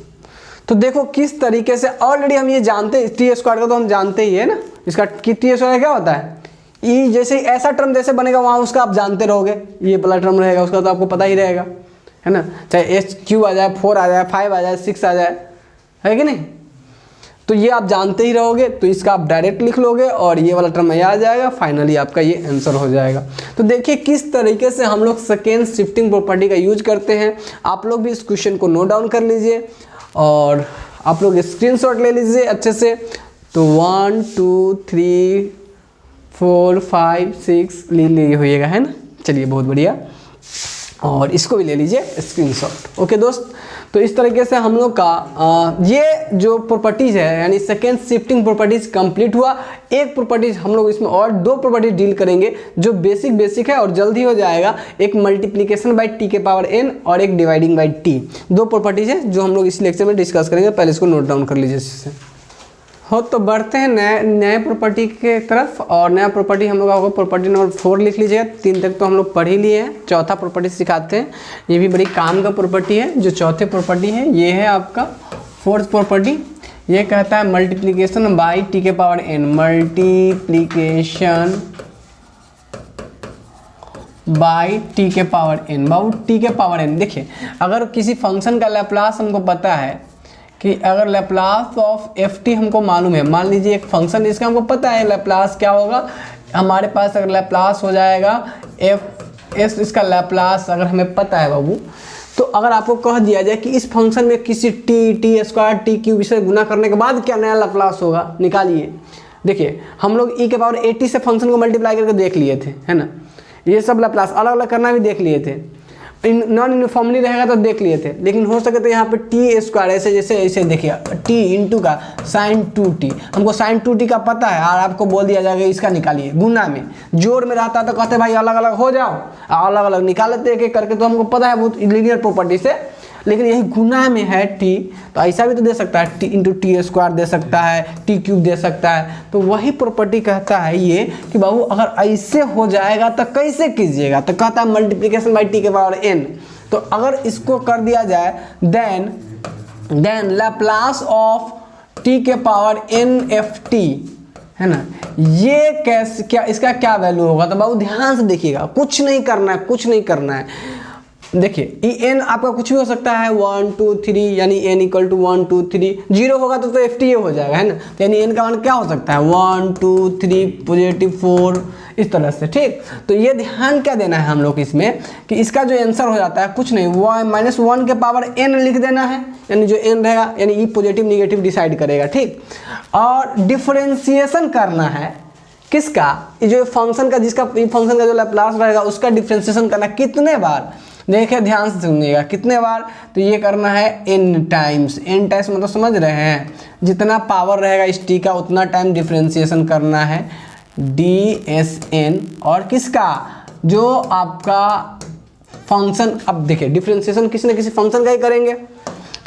तो देखो किस तरीके से, ऑलरेडी हम ये जानते हैं, टी स्क्वायर का तो हम जानते ही है ना, इसका टी स्क्वायर क्या होता है? ई जैसे ऐसा टर्म जैसे बनेगा वहाँ उसका आप जानते रहोगे, ये वाला टर्म रहेगा उसका तो आपको पता ही रहेगा, है ना? चाहे एस क्यू आ जाए, 4 आ जाए, 5 आ जाए, 6 आ जाए, है कि नहीं? तो ये आप जानते ही रहोगे, तो इसका आप डायरेक्ट लिख लोगे और ये वाला टर्म यहाँ आ जाएगा, फाइनली आपका ये आंसर हो जाएगा। तो देखिए किस तरीके से हम लोग सेकेंड शिफ्टिंग प्रॉपर्टी का यूज करते हैं। आप लोग भी इस क्वेश्चन को नोट डाउन कर लीजिए और आप लोग स्क्रीनशॉट ले लीजिए अच्छे से। तो 1 2 3 4 5 6 ले लिए होइएगा, है ना? चलिए बहुत बढ़िया, और इसको भी ले लीजिए स्क्रीनशॉट। ओके दोस्त, तो इस तरीके से हम लोग का ये जो प्रॉपर्टीज़ है यानी सेकेंड शिफ्टिंग प्रॉपर्टीज़ कंप्लीट हुआ। एक प्रॉपर्टीज़ हम लोग इसमें और 2 प्रॉपर्टीज डील करेंगे जो बेसिक है और जल्दी हो जाएगा। एक मल्टीप्लिकेशन बाय टी के पावर n और एक डिवाइडिंग बाय टी। 2 प्रॉपर्टीज़ है जो हम लोग इस लेक्चर में डिस्कस करेंगे, पहले इसको नोट डाउन कर लीजिए इससे। हो तो बढ़ते हैं नए प्रॉपर्टी के तरफ, और नया प्रॉपर्टी हम लोग होगा प्रॉपर्टी नंबर 4 लिख लीजिएगा। 3 तक तो हम लोग पढ़ ही लिए हैं, चौथा प्रॉपर्टी सिखाते हैं। ये भी बड़ी काम का प्रॉपर्टी है। जो चौथे प्रॉपर्टी है ये है आपका 4th प्रॉपर्टी। ये कहता है मल्टीप्लिकेशन बाई टी के power n, multiplication by T के पावर n, बाउ टी के पावर n। देखिए अगर किसी फंक्शन का लैप्लास हमको पता है कि अगर लैप्लास ऑफ एफ टी हमको मालूम है, मान लीजिए एक फंक्शन इसका हमको पता है लैप्लास क्या होगा हमारे पास। अगर लैप्लास हो जाएगा एफ एस, इसका लैप्लास अगर हमें पता है बाबू, तो अगर आपको कह दिया जाए कि इस फंक्शन में किसी टी स्क्वायर टी क्यूब इसे गुना करने के बाद क्या नया लैप्लास होगा, निकालिए। देखिए हम लोग ई के पावर 80 से फंक्शन को मल्टीप्लाई करके देख लिए थे, है ना? ये सब लैप्लास अलग अलग करना भी देख लिए थे। नॉन यूनिफॉर्मली रहेगा तो देख लिए थे, लेकिन हो सके तो यहाँ पे टी स्क्वायर ऐसे जैसे ऐसे देखिए टी इंटू का साइन 2t, हमको साइन 2t का पता है और आपको बोल दिया जाएगा इसका निकालिए। गुना में जोड़ में रहता तो कहते भाई अलग अलग हो जाओ, अलग अलग निकालते एक एक करके, तो हमको पता है बहुत लीनियर प्रॉपर्टी से। लेकिन यही गुना में है टी, तो ऐसा भी तो दे सकता है, टी इंटू टी स्क्वायर दे सकता है, टी क्यूब दे सकता है। तो वही प्रॉपर्टी कहता है ये कि बाबू अगर ऐसे हो जाएगा तो कैसे कीजिएगा, तो कहता है मल्टीप्लिकेशन बाई टी के पावर n। तो अगर इसको कर दिया जाए देन लैप्लास ऑफ टी के पावर n एफ टी, है ना, ये कैसे क्या इसका क्या वैल्यू होगा। तो बाबू ध्यान से देखिएगा, कुछ नहीं करना है, कुछ नहीं करना है। देखिए ई एन आपका कुछ भी हो सकता है 1 2 3, यानी n इक्वल टू 1 2 3, 0 होगा तो एफ टी हो जाएगा, है ना। तो यानी n का मान क्या हो सकता है 1 2 3 पॉजिटिव 4, इस तरह से, ठीक। तो ये ध्यान क्या देना है हम लोग इसमें कि इसका जो आंसर हो जाता है कुछ नहीं, -1 के पावर n लिख देना है, यानी जो n रहेगा यानी ई पॉजिटिव निगेटिव डिसाइड करेगा, ठीक। और डिफरेंशिएशन करना है किसका, जो फंक्शन का, जिसका फंक्शन का जो लैप्लास रहेगा उसका डिफरेंशिएशन करना कितने बार, देखिए ध्यान से सुनिएगा कितने बार। तो ये करना है n टाइम्स, n टाइम्स मतलब समझ रहे हैं, जितना पावर रहेगा इस t का उतना टाइम डिफरेंशिएशन करना है dsn। और किसका, जो आपका फंक्शन, अब देखिए डिफरेंशिएशन किसी न किसी फंक्शन का ही करेंगे।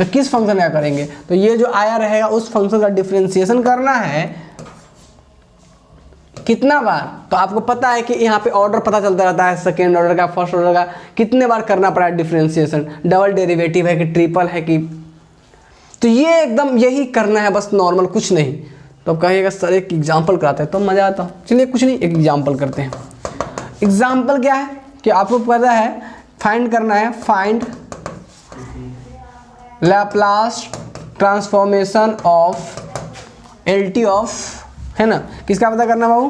तो किस फंक्शन का करेंगे, तो ये जो आया रहेगा उस फंक्शन का डिफरेंशिएशन करना है कितना बार। तो आपको पता है कि यहाँ पे ऑर्डर पता चलता रहता है, सेकेंड ऑर्डर का, फर्स्ट ऑर्डर का, कितने बार करना पड़ा डिफरेंशिएशन, डबल डेरिवेटिव है कि ट्रिपल है कि, तो ये एकदम यही करना है बस, नॉर्मल कुछ नहीं। तो अब कहिएगा सर एक एग्जाम्पल कराते हैं तो मज़ा आता है, चलिए कुछ नहीं, एक एग्जाम्पल करते हैं। एग्जाम्पल क्या है कि आपको पता है फाइंड करना है, find Laplace transformation of LT of, है ना, किसका पता करना बाबू,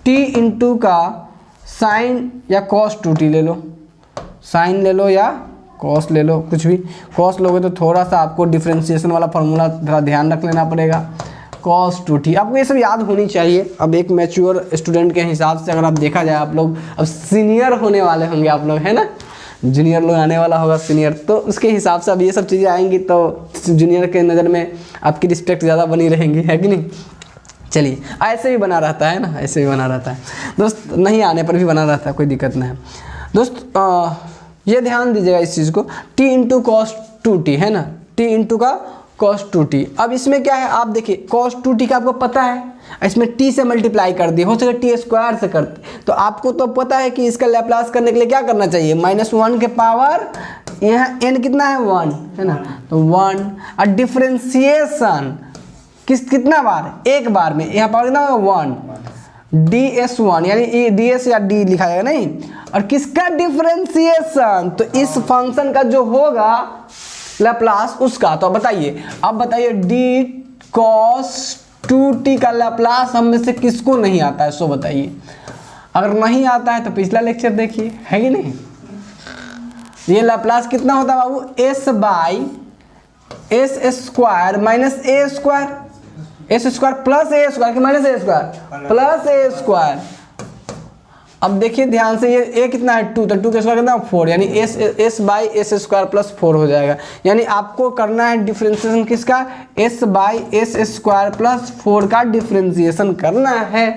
टी इंटू का साइन या कॉस 2t ले लो, साइन ले लो या कॉस ले लो, कुछ भी। कॉस लोगे तो थोड़ा सा आपको डिफरेंशिएशन वाला फार्मूला थोड़ा ध्यान रख लेना पड़ेगा, cos 2t, आपको ये सब याद होनी चाहिए। अब एक मैच्योर स्टूडेंट के हिसाब से अगर आप देखा जाए, आप लोग अब सीनियर होने वाले होंगे आप लोग, है ना, जूनियर लोग आने वाला होगा सीनियर, तो उसके हिसाब से अब ये सब चीज़ें आएंगी तो जूनियर के नज़र में आपकी रिस्पेक्ट ज़्यादा बनी रहेंगी, है कि नहीं। चलिए ऐसे भी बना रहता है ना, ऐसे भी बना रहता है दोस्त, नहीं आने पर भी बना रहता है, कोई दिक्कत नहीं है दोस्त। ये ध्यान दीजिएगा इस चीज़ को, t इंटू कॉस 2t, है ना, t इंटू का cos 2t। अब इसमें क्या है आप देखिए, cos 2t का आपको पता है, इसमें t से मल्टीप्लाई कर दिए, हो सके t स्क्वायर से करते, तो आपको तो पता है कि इसका लैप्लास करने के लिए क्या करना चाहिए, -1 के पावर, यहाँ n कितना है 1, है ना, तो 1, और डिफरेंशिएशन कितना बार, एक बार में, यहाँ पावर कितना होगा 1, ds1 यानी ds या d लिखा जाएगा नहीं, और किसका डिफरेंशिएशन, तो इस फंक्शन का जो होगा लैप्लास उसका। तो बताइए, अब बताइए d cos 2t का लैप्लास हम में से किसको नहीं आता है, सो बताइए। अगर नहीं आता है तो पिछला लेक्चर देखिए, है कि नहीं। ये लैप्लास कितना होता है बाबू, s by S square minus A square, S square plus A square कि माइनस ए स्क्वायर, प्लस ए स्क्वायर। अब देखिए ध्यान से, ये a कितना है 2, तो 2 का स्क्वायर कितना 4, यानी s by S square plus 4 हो जाएगा। यानी आपको करना है डिफरेंशिएशन किसका, s by S square plus 4 का डिफरेंशिएशन करना है।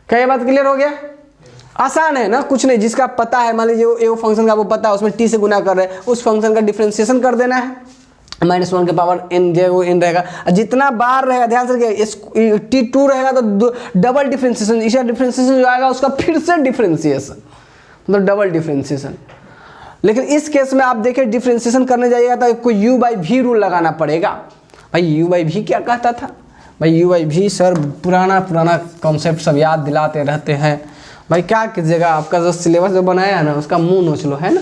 क्या ये बात क्लियर हो गया, आसान है ना, कुछ नहीं, जिसका पता है, मान लीजिए वो फंक्शन का वो पता है, उसमें t से गुना कर रहे हैं, उस फंक्शन का डिफरेंशिएशन कर देना है, -1 के पावर n जो वो n रहेगा, जितना बार रहेगा ध्यान से रखिए, t2 रहेगा तो डबल डिफरेंशिएशन, इसका डिफरेंशिएशन जो आएगा उसका फिर से डिफरेंशिएशन, मतलब डबल डिफरेंशिएशन। लेकिन इस केस में आप देखिए डिफरेंशिएशन करने जाइएगा तो आपको u/v रूल लगाना पड़ेगा। भाई u/v क्या कहता था, भाई u/v सर पुराना कॉन्सेप्ट सब याद दिलाते रहते हैं भाई, क्या कीजिएगा, आपका जो सिलेबस जो बनाया है ना उसका मुंह नोच लो, है ना।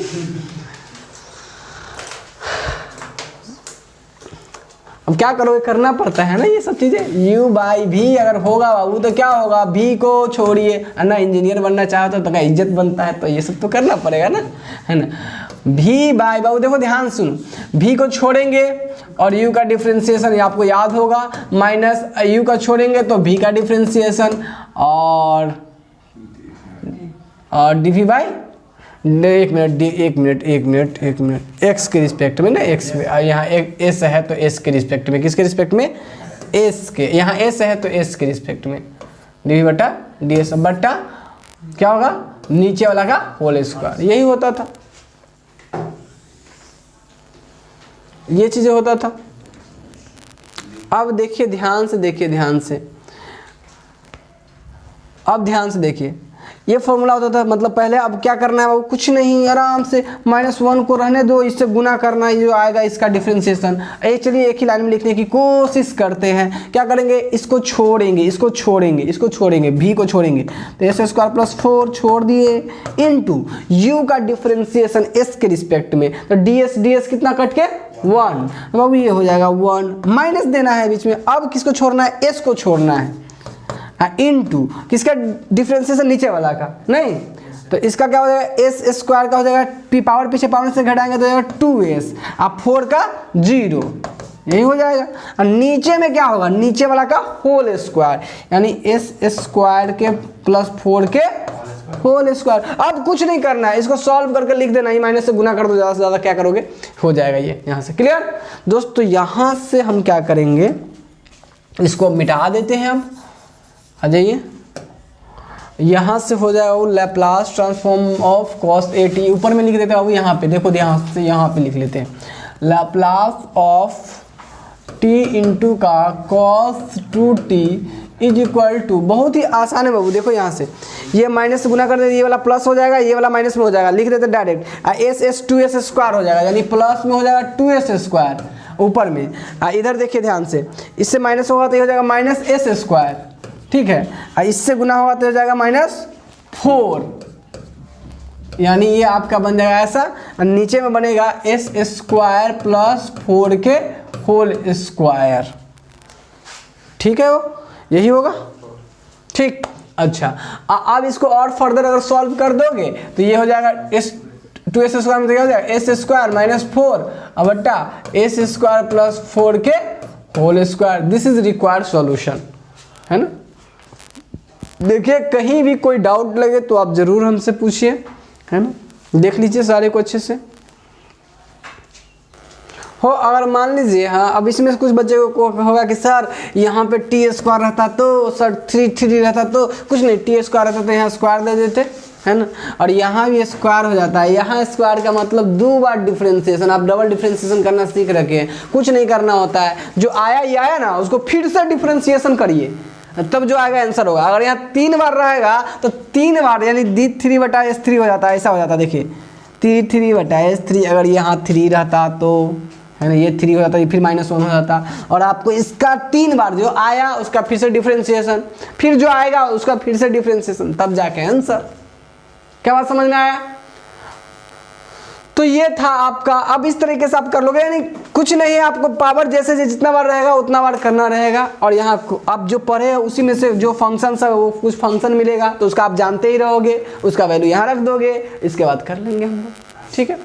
अब क्या करोगे, करना पड़ता है ना ये सब चीज़ें। u/v अगर होगा बाबू तो क्या होगा, v को छोड़िए, है ना, इंजीनियर बनना चाहते हो तो क्या इज्जत बनता है, तो ये सब तो करना पड़ेगा ना, है ना। v बाई बाबू देखो ध्यान सुनो, v को छोड़ेंगे और u का डिफरेंशिएशन ये आपको याद होगा, माइनस u का छोड़ेंगे तो v का डिफरेंशिएशन, और dv बाई, एक मिनट x के रिस्पेक्ट में ना, x यहाँ एक s है तो s के रिस्पेक्ट में, किसके रिस्पेक्ट में, s के, यहाँ s है तो s के रिस्पेक्ट में, dv बटा ds बटा क्या होगा, नीचे वाला का होल स्क्वायर, यही होता था, ये चीज़ें होता था। अब देखिए ध्यान से, अब ध्यान से देखिए, ये फॉर्मूला होता था, मतलब पहले। अब क्या करना है, कुछ नहीं, आराम से -1 को रहने दो, इससे गुना करना, ये जो आएगा इसका डिफरेंशिएशन। चलिए एक ही लाइन में लिखने की कोशिश करते हैं, क्या करेंगे, इसको छोड़ेंगे, v को छोड़ेंगे तो एस स्क्वायर प्लस 4 छोड़ दिए, इनटू u का डिफरेंशिएशन s के रिस्पेक्ट में, तो ds कितना कट के 1, तो अब ये हो जाएगा 1, माइनस देना है बीच में। अब किसको छोड़ना है, s को छोड़ना है, इनटू किसका डिफरेंशिएशन, नीचे वाला का नहीं, तो इसका क्या हो जाएगा, एस स्क्वायर का हो जाएगा, p पावर पीछे पावर से घटाएंगे तो हो जाएगा 2s, अब 4 का 0, यही हो जाएगा। और नीचे में क्या होगा, नीचे वाला का होल स्क्वायर, यानी एस स्क्वायर के प्लस 4 के होल स्क्वायर। अब कुछ नहीं करना है, इसको सॉल्व करके लिख देना, ही माइनस से गुना कर दो, ज़्यादा से ज़्यादा क्या करोगे, हो जाएगा ये यहाँ से। क्लियर दोस्तों, यहाँ से हम क्या करेंगे, इसको मिटा देते हैं। अब आ जाइए, यहाँ से हो जाएगा वो Laplace transform of cos a t, ऊपर में लिख देते हैं बाबू, यहाँ पे देखो ध्यान से, यहाँ पे लिख लेते हैं लैप्लास ऑफ t इंटू का cos 2t is equal to, बहुत ही आसान है बाबू, देखो यहाँ से ये माइनस से गुना कर देते, ये वाला प्लस हो जाएगा, ये वाला माइनस में हो जाएगा, लिख देते डायरेक्ट, एस 2s स्क्वायर हो जाएगा, यानी प्लस में हो जाएगा 2s स्क्वायर ऊपर में। इधर देखिए ध्यान से, इससे माइनस होगा तो ये हो जाएगा माइनस एस स्क्वायर, ठीक है, इससे गुना होगा तो हो जाएगा -4, यानी ये आपका बन जाएगा ऐसा, और नीचे में बनेगा एस स्क्वायर प्लस 4 के होल स्क्वायर, ठीक है, वो यही होगा, ठीक। अच्छा, अब इसको और फर्दर अगर सॉल्व कर दोगे तो ये हो जाएगा एस 2s स्क्वायर में, तो क्या हो जाएगा एस स्क्वायर -4 अब बट्टा एस स्क्वायर प्लस 4 के whole square. This is required solution, है ना। देखिए कहीं भी कोई डाउट लगे तो आप जरूर हमसे पूछिए, है ना, देख लीजिए सारे को अच्छे से हो। अगर मान लीजिए हाँ, अब इसमें से कुछ बच्चे को होगा कि सर यहाँ पे टी स्क्वायर रहता तो, सर 3 रहता तो, कुछ नहीं, टी स्क्वायर रहता तो यहाँ स्क्वायर दे देते, है ना, और यहाँ भी स्क्वायर हो जाता है। यहाँ स्क्वायर का मतलब 2 बार डिफ्रेंसिएशन, आप डबल डिफ्रेंसिएशन करना सीख रखे हैं, कुछ नहीं करना होता है, जो आया ये आया ना, उसको फिर से डिफ्रेंसिएशन करिए, तब जो आएगा आंसर होगा। अगर यहाँ 3 बार रहेगा तो 3 बार यानी d3/s3 हो जाता है, ऐसा हो जाता है, देखिए d3/s3, अगर यहाँ 3 रहता तो, है ना, ये 3 हो जाता, फिर -1 हो जाता, और आपको इसका 3 बार जो आया उसका फिर से डिफ्रेंसिएशन, फिर जो आएगा उसका फिर से डिफ्रेंसिएशन, तब जाके आंसर। क्या बात समझ में आया? तो ये था आपका, अब इस तरीके से आप कर लोगे, यानी कुछ नहीं है, आपको पावर जैसे जितना बार रहेगा उतना बार करना रहेगा, और यहाँ आप जो पढ़े हैं उसी में से जो फंक्शन है वो कुछ फंक्शन मिलेगा तो उसका आप जानते ही रहोगे, उसका वैल्यू यहाँ रख दोगे, इसके बाद कर लेंगे हम लोग, ठीक है।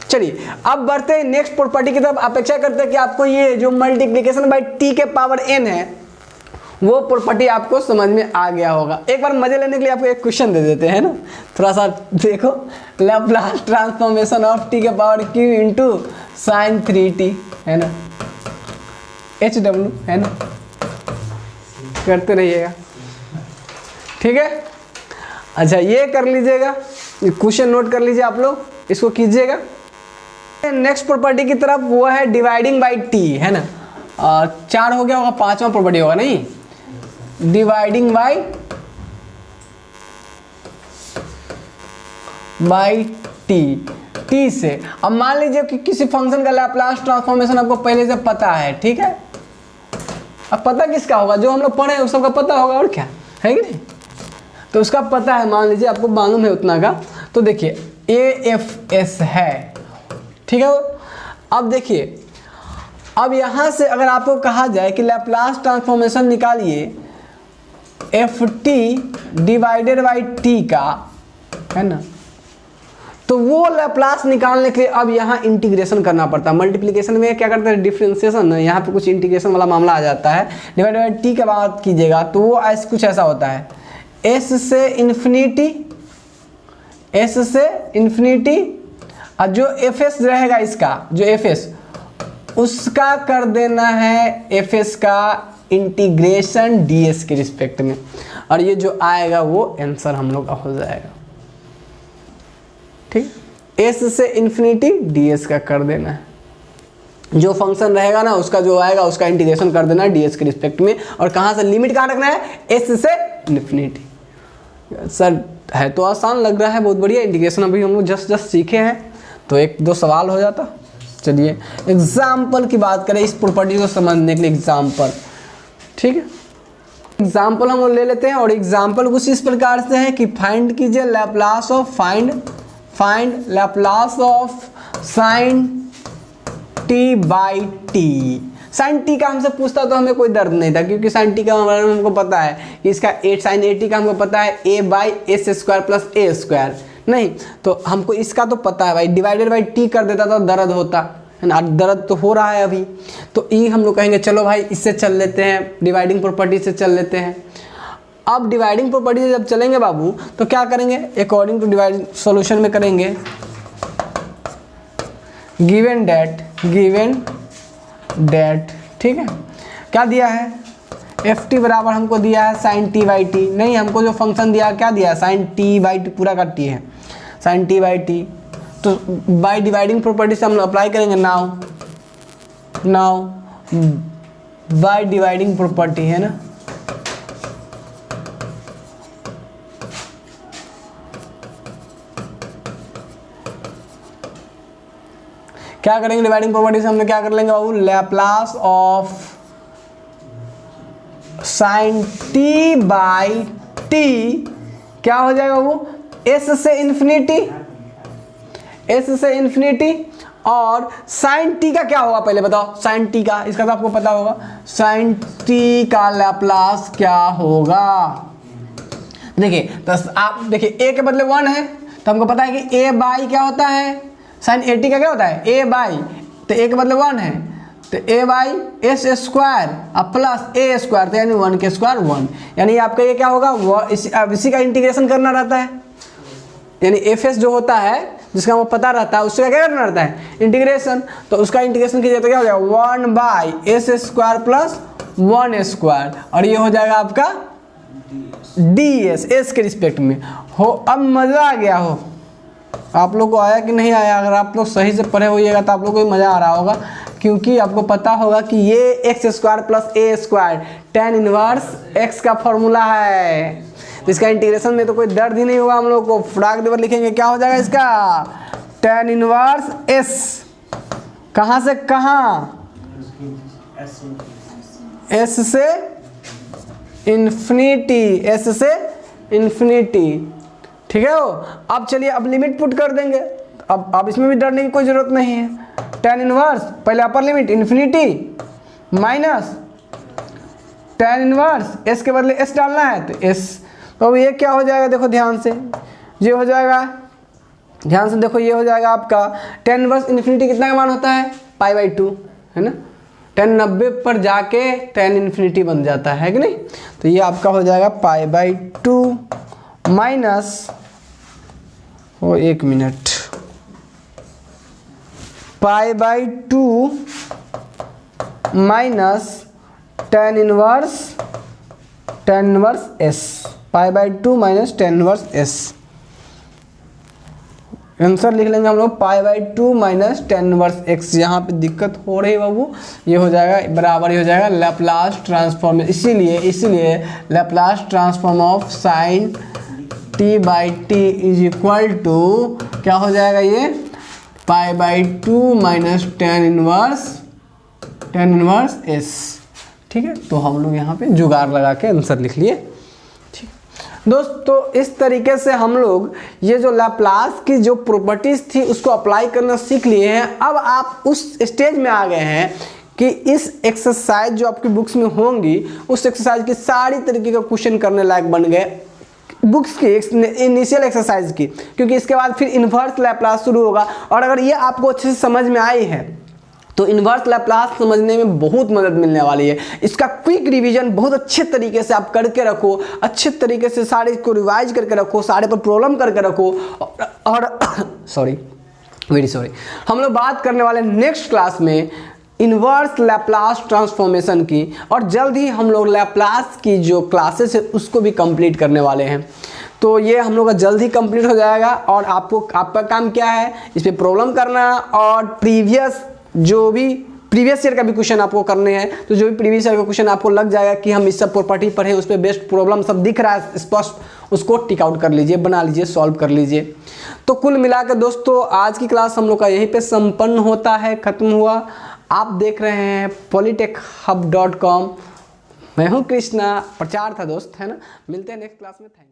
चलिए अब बढ़ते हैं नेक्स्ट प्रॉपर्टी की तरफ। अपेक्षा करते हैं कि आपको ये जो मल्टीप्लिकेशन बाय t के पावर n है वो प्रॉपर्टी आपको समझ में आ गया होगा। एक बार मजे लेने के लिए आपको एक क्वेश्चन दे देते हैं ना, थोड़ा सा देखो, लैप्लास ट्रांसफॉर्मेशन ऑफ t के power q into sine 3t, है ना, HW, है ना, करते रहिएगा, ठीक है। अच्छा ये कर लीजिएगा, क्वेश्चन नोट कर लीजिए आप लोग, इसको कीजिएगा। नेक्स्ट प्रॉपर्टी की तरफ वो है डिवाइडिंग बाय t, है ना, 4 हो गया होगा, 5वां प्रॉपर्टी होगा नहीं, डिवाइडिंग बाय t से। अब मान लीजिए कि किसी फंक्शन का लैप्लास ट्रांसफॉर्मेशन आपको पहले से पता है, ठीक है, अब पता किसका होगा, जो हम लोग पढ़े हैं उस सबका पता होगा, और क्या है कि नहीं, तो उसका पता है, मान लीजिए आपको मालूम है उतना का, तो देखिए AFS है, ठीक है। अब देखिए, अब यहाँ से अगर आपको कहा जाए कि लैप्लास ट्रांसफॉर्मेशन निकालिए FT डिवाइडेड बाई t का, है ना, तो वो लैप्लास निकालने के लिए अब यहाँ इंटीग्रेशन करना पड़ता है। मल्टीप्लिकेशन में क्या करते हैं, डिफरेंशिएशन, यहाँ पे कुछ इंटीग्रेशन वाला मामला आ जाता है। डिवाइडेड बाई t के बात कीजिएगा तो वो कुछ ऐसा होता है, s से इन्फिनिटी, और जो fs रहेगा इसका, जो fs उसका कर देना है fs का इंटीग्रेशन ds के रिस्पेक्ट में, और ये जो आएगा वो आंसर हम लोग का हो जाएगा, ठीक। s से इन्फिनिटी ds का कर देना है, जो फंक्शन रहेगा ना उसका जो आएगा उसका इंटीग्रेशन कर देना है ds के रिस्पेक्ट में, और कहाँ से लिमिट कहाँ रखना है, s से इन्फिनिटी। सर है तो आसान लग रहा है, बहुत बढ़िया, इंटीग्रेशन अभी हम लोग जस्ट सीखे हैं, तो 1-2 सवाल हो जाता। चलिए एग्जाम्पल की बात करें इस प्रॉपर्टी को समझने के लिए, एग्जाम्पल, ठीक है, एग्जाम्पल हम लोग ले लेते हैं, और एग्जाम्पल कुछ इस प्रकार से है कि फाइंड कीजिए Laplace of find Laplace of sine t by t. Sine t का हमसे पूछता तो हमें कोई दर्द नहीं था, क्योंकि साइन टी का हमको पता है कि इसका साइन ए टी का हमको पता है a by S square plus A square, नहीं तो हमको इसका तो पता है भाई, डिवाइडेड बाई टी कर देता तो दर्द होता है ना, दर्द तो हो रहा है अभी, तो ई हम लोग कहेंगे चलो भाई इससे चल लेते हैं, डिवाइडिंग प्रॉपर्टी से चल लेते हैं। अब डिवाइडिंग प्रॉपर्टी से जब चलेंगे बाबू तो क्या करेंगे, अकॉर्डिंग टू डिवाइड सॉल्यूशन में करेंगे, गिवन डेट, ठीक है, क्या दिया है, एफ टी बराबर हमको दिया है साइन टी बाई टी, नहीं हमको जो फंक्शन दिया क्या दिया है, साइन टी बाई टी, पूरा का टी है साइन टी बाई टी। तो बाई डिवाइडिंग प्रॉपर्टी से हम लोग अप्लाई करेंगे नाउ बाय डिवाइडिंग प्रॉपर्टी है ना, क्या करेंगे डिवाइडिंग प्रॉपर्टी से हम लोग क्या कर लेंगे बाबू, Laplace of sine t by t क्या हो जाएगा बाबू, एस से इन्फिनिटी और साइन टी का क्या होगा पहले बताओ, साइन टी का, इसका तो आपको पता होगा, साइन टी का लैप्लास क्या होगा। देखिए तो आप देखिए ए के बदले 1 है तो हमको पता है कि ए बाई क्या होता है, साइन ए टी का क्या होता है ए बाई, तो ए के बदले 1 है तो ए बाई एस स्क्वायर अब प्लस ए स्क्वायर, तो यानी 1 के स्क्वायर 1, यानी आपका ये क्या होगा अब इसी का इंटीग्रेशन करना रहता है, यानी एफ एस जो होता है जिसका वो पता रहता है उससे क्या करना रहता है इंटीग्रेशन, तो उसका इंटीग्रेशन कीजिए तो क्या हो जाएगा 1 by S square plus 1 square और ये हो जाएगा आपका डी एस के रिस्पेक्ट में हो। अब मज़ा आ गया हो, आप लोग को आया कि नहीं आया, अगर आप लोग सही से पढ़े होइएगा तो आप लोग को भी मज़ा आ रहा होगा, क्योंकि आपको पता होगा कि ये एक्स स्क्वायर प्लस ए स्क्वायर tan इनवर्स एक्स का फॉर्मूला है, तो इसका इंटीग्रेशन में तो कोई दर्द ही नहीं होगा, हम लोग को फ्राक देवर लिखेंगे क्या हो जाएगा इसका tan इनवर्स एस, कहाँ से कहाँ, एस से इन्फिनिटी, एस से इन्फिनिटी, ठीक है। वो अब चलिए अब लिमिट पुट कर देंगे, अब इसमें भी डरने की कोई ज़रूरत नहीं है, tan इनवर्स पहले upper limit infinity minus tan inverse S के बदले एस डालना है तो एस, तो ये क्या हो जाएगा देखो ध्यान से, ये हो जाएगा ध्यान से देखो, ये हो जाएगा आपका tan इनवर्स इन्फिनिटी कितना का मान होता है पाई बाई 2 है ना, tan 90 पर जाके tan इन्फिनिटी बन जाता है कि नहीं, तो ये आपका हो जाएगा पाई बाई 2 माइनस वो 1 minute pi by 2 minus tan inverse S, pi by 2 minus tan inverse S, answer लिख लेंगे हम लोग पाई by 2 minus tan inverse x. यहाँ पे दिक्कत हो रही है बाबू, ये हो जाएगा बराबर, ये हो जाएगा लैप्लास ट्रांसफॉर्म, इसीलिए Laplace transform of sine t by t is equal to क्या हो जाएगा ये pi by 2 minus tan inverse s, ठीक है। तो हम लोग यहाँ पे जुगाड़ लगा के आंसर लिख लिए, ठीक दोस्तों। इस तरीके से हम लोग ये जो लैप्लास की जो प्रॉपर्टीज थी उसको अप्लाई करना सीख लिए हैं। अब आप उस स्टेज में आ गए हैं कि इस एक्सरसाइज जो आपकी बुक्स में होंगी उस एक्सरसाइज की सारी तरीके का क्वेश्चन करने लायक बन गए बुक्स की इनिशियल एक्सरसाइज की, क्योंकि इसके बाद फिर इन्वर्स लैप्लास शुरू होगा। और अगर ये आपको अच्छे से समझ में आई है तो इन्वर्स लैप्लास समझने में बहुत मदद मिलने वाली है। इसका क्विक रिवीजन बहुत अच्छे तरीके से आप करके रखो, अच्छे तरीके से सारे को रिवाइज करके रखो, सारे पर प्रॉब्लम करके रखो। और वेरी सॉरी, हम लोग बात करने वाले नेक्स्ट क्लास में इन्वर्स लैप्लास ट्रांसफॉर्मेशन की, और जल्द ही हम लोग लैप्लास की जो क्लासेस है उसको भी कंप्लीट करने वाले हैं। तो ये हम लोग का जल्द ही कंप्लीट हो जाएगा। और आपका काम क्या है, इस पर प्रॉब्लम करना और प्रीवियस ईयर का भी क्वेश्चन आपको करने हैं। तो जो भी प्रीवियस ईयर का क्वेश्चन आपको लग जाएगा कि हम इस सब प्रॉपर्टी पढ़े, उस पर बेस्ट प्रॉब्लम सब दिख रहा है स्पष्ट, उसको टिक आउट कर लीजिए, बना लीजिए, सॉल्व कर लीजिए। तो कुल मिलाकर दोस्तों आज की क्लास हम लोग का यहीं पे संपन्न होता है, खत्म हुआ। आप देख रहे हैं polytechhub.com, मैं हूं कृष्णा, प्रचार था दोस्त, है ना। मिलते हैं नेक्स्ट क्लास में, थैंक यू।